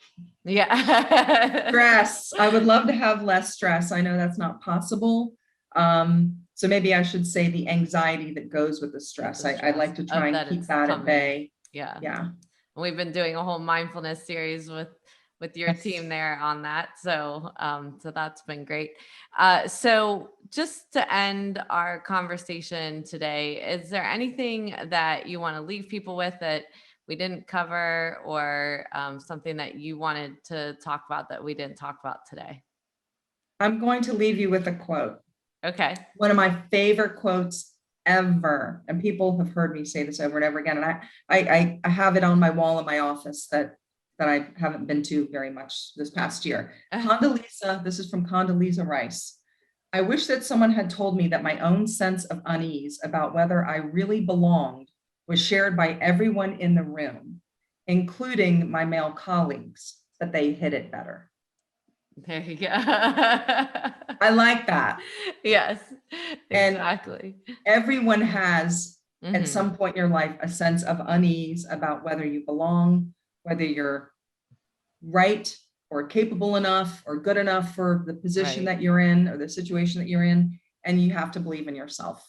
A: Yeah.
B: Stress. I would love to have less stress. I know that's not possible. So maybe I should say the anxiety that goes with the stress. I'd like to try and keep that at bay.
A: Yeah.
B: Yeah.
A: We've been doing a whole mindfulness series with your
B: Yes.
A: team there on that. So that's been great. So just to end our conversation today, is there anything that you want to leave people with that we didn't cover, or something that you wanted to talk about that we didn't talk about today?
B: I'm going to leave you with a quote.
A: Okay.
B: One of my favorite quotes ever. And people have heard me say this over and over again. And I have it on my wall in my office that I haven't been to very much this past year. Condoleezza, this is from Condoleezza Rice. I wish that someone had told me that my own sense of unease about whether I really belonged was shared by everyone in the room, including my male colleagues, that they hit it better.
A: There you go.
B: I like that.
A: Yes, exactly.
B: And everyone has,
A: Mhm.
B: at some point in your life, a sense of unease about whether you belong, whether you're right or capable enough or good enough for the position
A: Right.
B: that you're in or the situation that you're in. And you have to believe in yourself.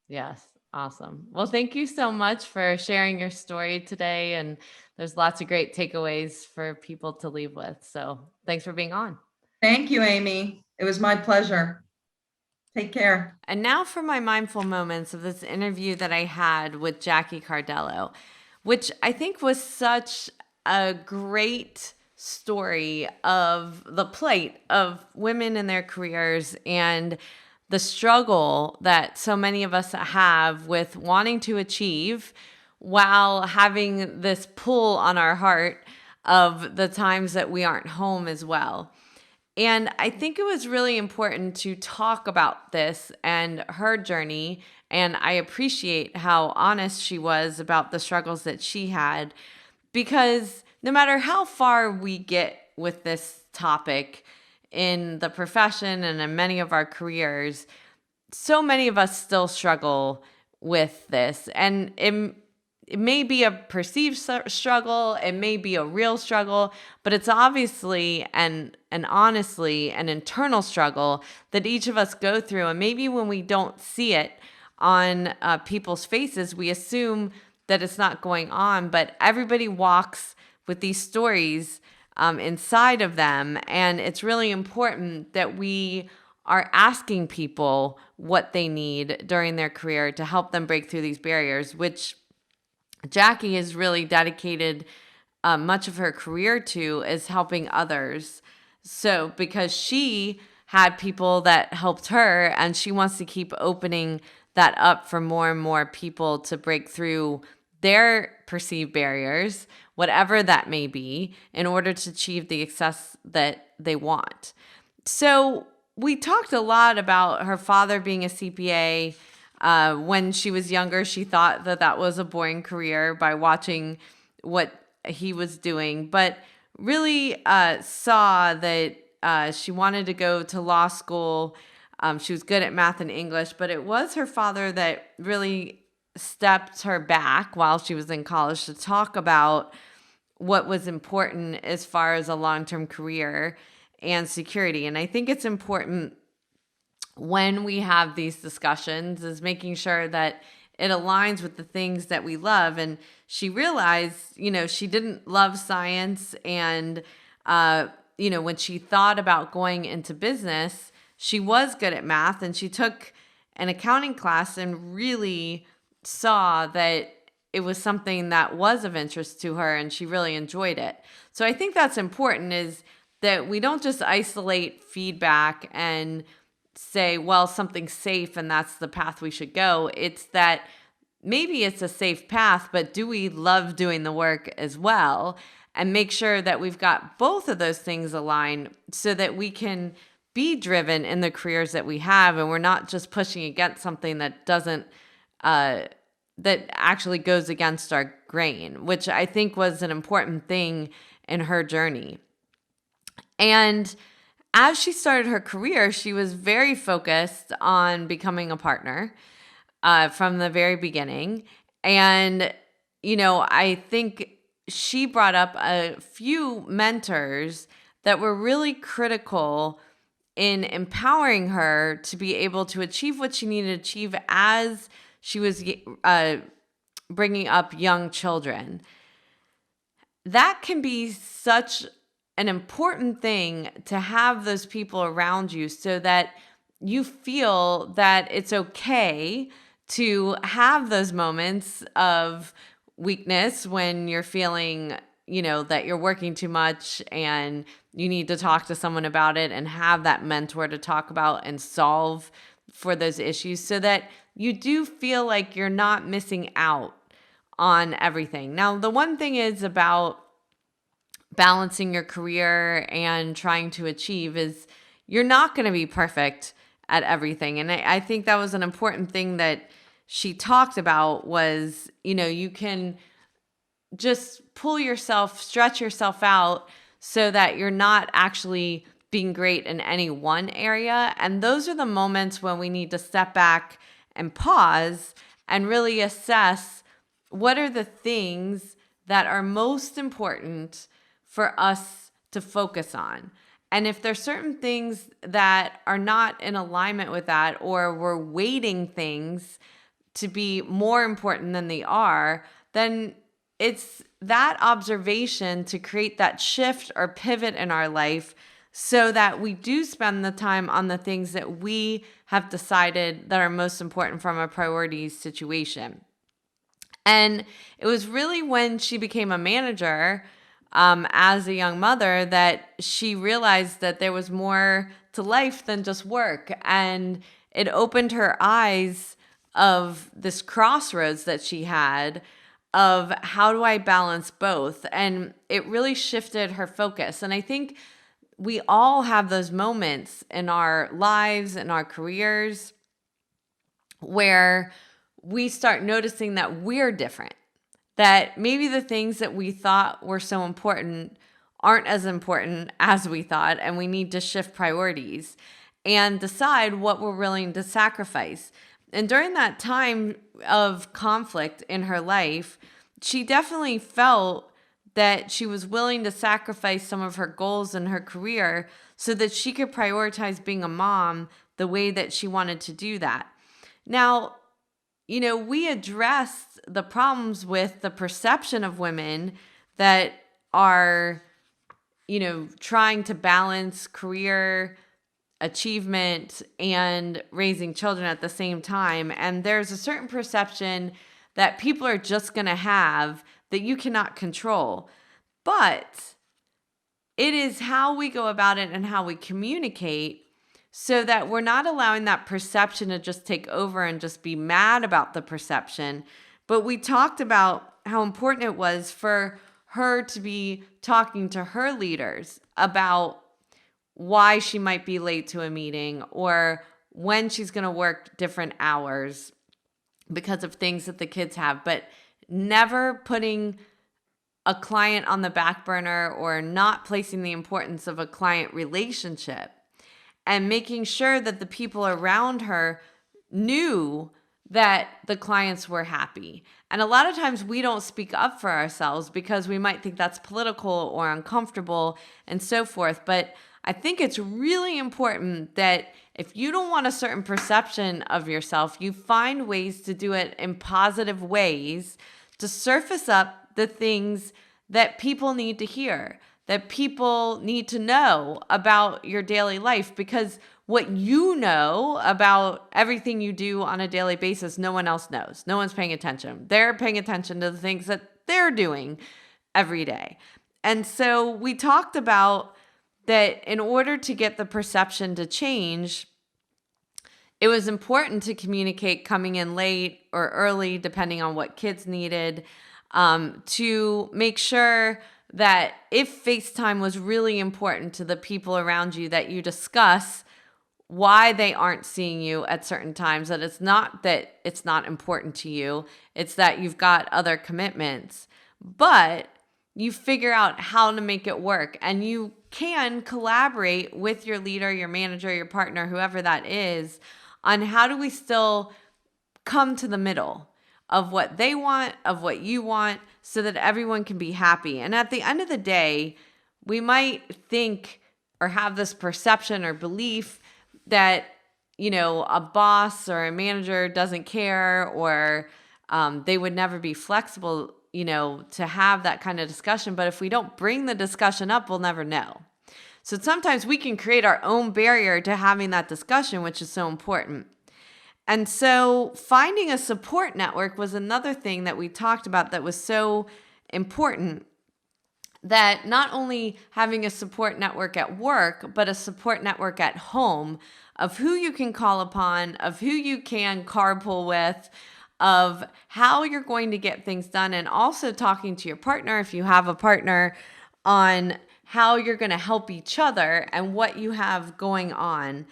A: Yes. Awesome. Well, thank you so much for sharing your story today. And there's lots of great takeaways for people to leave with. So thanks for being on.
B: Thank you, Amy. It was my pleasure. Take care.
A: And now for my mindful moments of this interview that I had with Jackie Cardello, which I think was such a great story of the plight of women in their careers and the struggle that so many of us have with wanting to achieve while having this pull on our heart of the times that we aren't home as well. And I think it was really important to talk about this and her journey. And I appreciate how honest she was about the struggles that she had, because no matter how far we get with this topic in the profession and in many of our careers, so many of us still struggle with this. And it may be a perceived struggle, it may be a real struggle, but it's obviously and honestly an internal struggle that each of us go through. And maybe when we don't see it on people's faces, we assume that it's not going on, but everybody walks with these stories inside of them. And it's really important that we are asking people what they need during their career to help them break through these barriers, which Jackie has really dedicated much of her career to, is helping others. So because she had people that helped her, and she wants to keep opening that up for more and more people to break through their perceived barriers, whatever that may be, in order to achieve the success that they want. So we talked a lot about her father being a CPA. When she was younger, she thought that was a boring career by watching what he was doing, but really saw that she wanted to go to law school. She was good at math and English, but it was her father that really stepped her back while she was in college to talk about what was important as far as a long-term career and security. And I think it's important when we have these discussions is making sure that it aligns with the things that we love. And she realized, she didn't love science. And, when she thought about going into business, she was good at math, and she took an accounting class and really saw that it was something that was of interest to her, and she really enjoyed it. So I think that's important, is that we don't just isolate feedback and say, well, something's safe and that's the path we should go. It's that maybe it's a safe path, but do we love doing the work as well? And make sure that we've got both of those things aligned so that we can be driven in the careers that we have, and we're not just pushing against something that doesn't, that actually goes against our grain, which I think was an important thing in her journey. And as she started her career, she was very focused on becoming a partner from the very beginning. And, I think she brought up a few mentors that were really critical in empowering her to be able to achieve what she needed to achieve as she was bringing up young children. That can be such an important thing, to have those people around you so that you feel that it's okay to have those moments of weakness when you're feeling, that you're working too much and you need to talk to someone about it, and have that mentor to talk about and solve for those issues, so that you do feel like you're not missing out on everything. Now, the one thing is about balancing your career and trying to achieve is you're not going to be perfect at everything. And I think that was an important thing that she talked about was, you can just stretch yourself out so that you're not actually being great in any one area. And those are the moments when we need to step back and pause and really assess what are the things that are most important for us to focus on. And if there's certain things that are not in alignment with that, or we're weighting things to be more important than they are, then it's that observation to create that shift or pivot in our life so that we do spend the time on the things that we have decided that are most important from a priorities situation. And it was really when she became a manager as a young mother that she realized that there was more to life than just work. And it opened her eyes of this crossroads that she had of how do I balance both? And it really shifted her focus. And I think we all have those moments in our lives and our careers where we start noticing that we're different, that maybe the things that we thought were so important aren't as important as we thought, and we need to shift priorities and decide what we're willing to sacrifice. And during that time of conflict in her life, she definitely felt that she was willing to sacrifice some of her goals in her career so that she could prioritize being a mom the way that she wanted to do that. Now, we addressed the problems with the perception of women that are, trying to balance career achievement and raising children at the same time. And there's a certain perception that people are just going to have that you cannot control. But it is how we go about it and how we communicate so that we're not allowing that perception to just take over and just be mad about the perception. But we talked about how important it was for her to be talking to her leaders about why she might be late to a meeting or when she's going to work different hours because of things that the kids have, but never putting a client on the back burner or not placing the importance of a client relationship, and making sure that the people around her knew that the clients were happy. And a lot of times we don't speak up for ourselves because we might think that's political or uncomfortable and so forth. But I think it's really important that if you don't want a certain perception of yourself, you find ways to do it in positive ways to surface up the things that people need to hear, that people need to know about your daily life, because what you know about everything you do on a daily basis, no one else knows. No one's paying attention. They're paying attention to the things that they're doing every day. And so we talked about that in order to get the perception to change, it was important to communicate coming in late or early, depending on what kids needed, to make sure that if FaceTime was really important to the people around you, that you discuss why they aren't seeing you at certain times, that it's not important to you, it's that you've got other commitments, but you figure out how to make it work, and you can collaborate with your leader, your manager, your partner, whoever that is, on how do we still come to the middle of what they want, of what you want, so that everyone can be happy. And at the end of the day, we might think or have this perception or belief that, a boss or a manager doesn't care, or they would never be flexible, to have that kind of discussion. But if we don't bring the discussion up, we'll never know. So sometimes we can create our own barrier to having that discussion, which is so important. And so finding a support network was another thing that we talked about that was so important, that not only having a support network at work, but a support network at home of who you can call upon, of who you can carpool with, of how you're going to get things done, and also talking to your partner, if you have a partner, on how you're going to help each other and what you have going on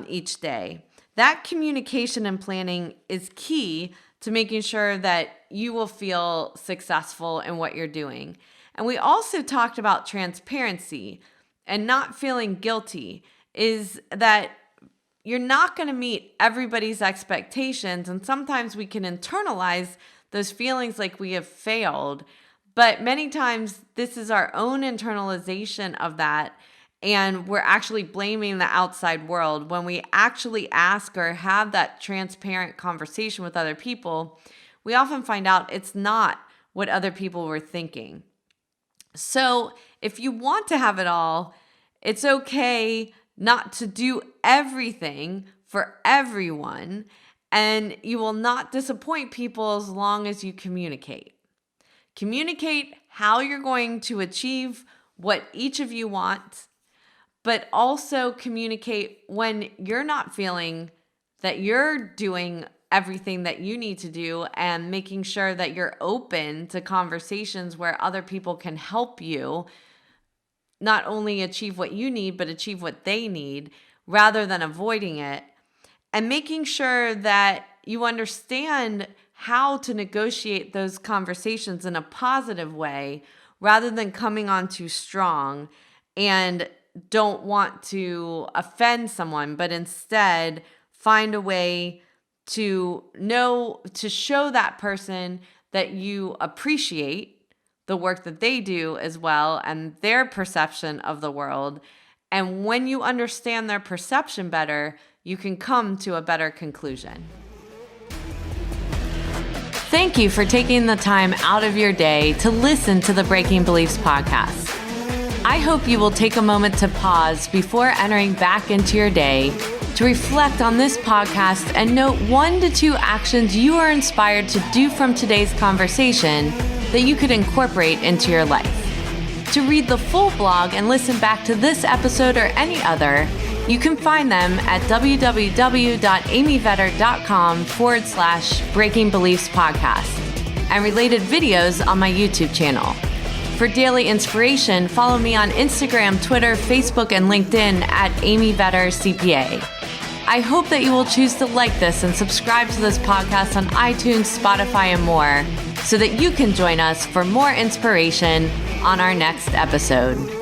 A: each day. That communication and planning is key to making sure that you will feel successful in what you're doing. And we also talked about transparency and not feeling guilty, is that you're not going to meet everybody's expectations. And sometimes we can internalize those feelings like we have failed. But many times this is our own internalization of that. And we're actually blaming the outside world. When we actually ask or have that transparent conversation with other people, we often find out it's not what other people were thinking. So if you want to have it all, it's okay not to do everything for everyone, and you will not disappoint people as long as you communicate. Communicate how you're going to achieve what each of you want, but also communicate when you're not feeling that you're doing everything that you need to do, and making sure that you're open to conversations where other people can help you not only achieve what you need, but achieve what they need, rather than avoiding it. And making sure that you understand how to negotiate those conversations in a positive way, rather than coming on too strong and don't want to offend someone, but instead find a way to show that person that you appreciate the work that they do as well, and their perception of the world. And when you understand their perception better, you can come to a better conclusion. Thank you for taking the time out of your day to listen to the Breaking Beliefs podcast. I hope you will take a moment to pause before entering back into your day to reflect on this podcast and note 1 to 2 actions you are inspired to do from today's conversation that you could incorporate into your life. To read the full blog and listen back to this episode or any other, you can find them at www.amyvetter.com/Breaking Beliefs podcast and related videos on my YouTube channel. For daily inspiration, follow me on Instagram, Twitter, Facebook, and LinkedIn at Amy Vetter CPA. I hope that you will choose to like this and subscribe to this podcast on iTunes, Spotify, and more. so that you can join us for more inspiration on our next episode.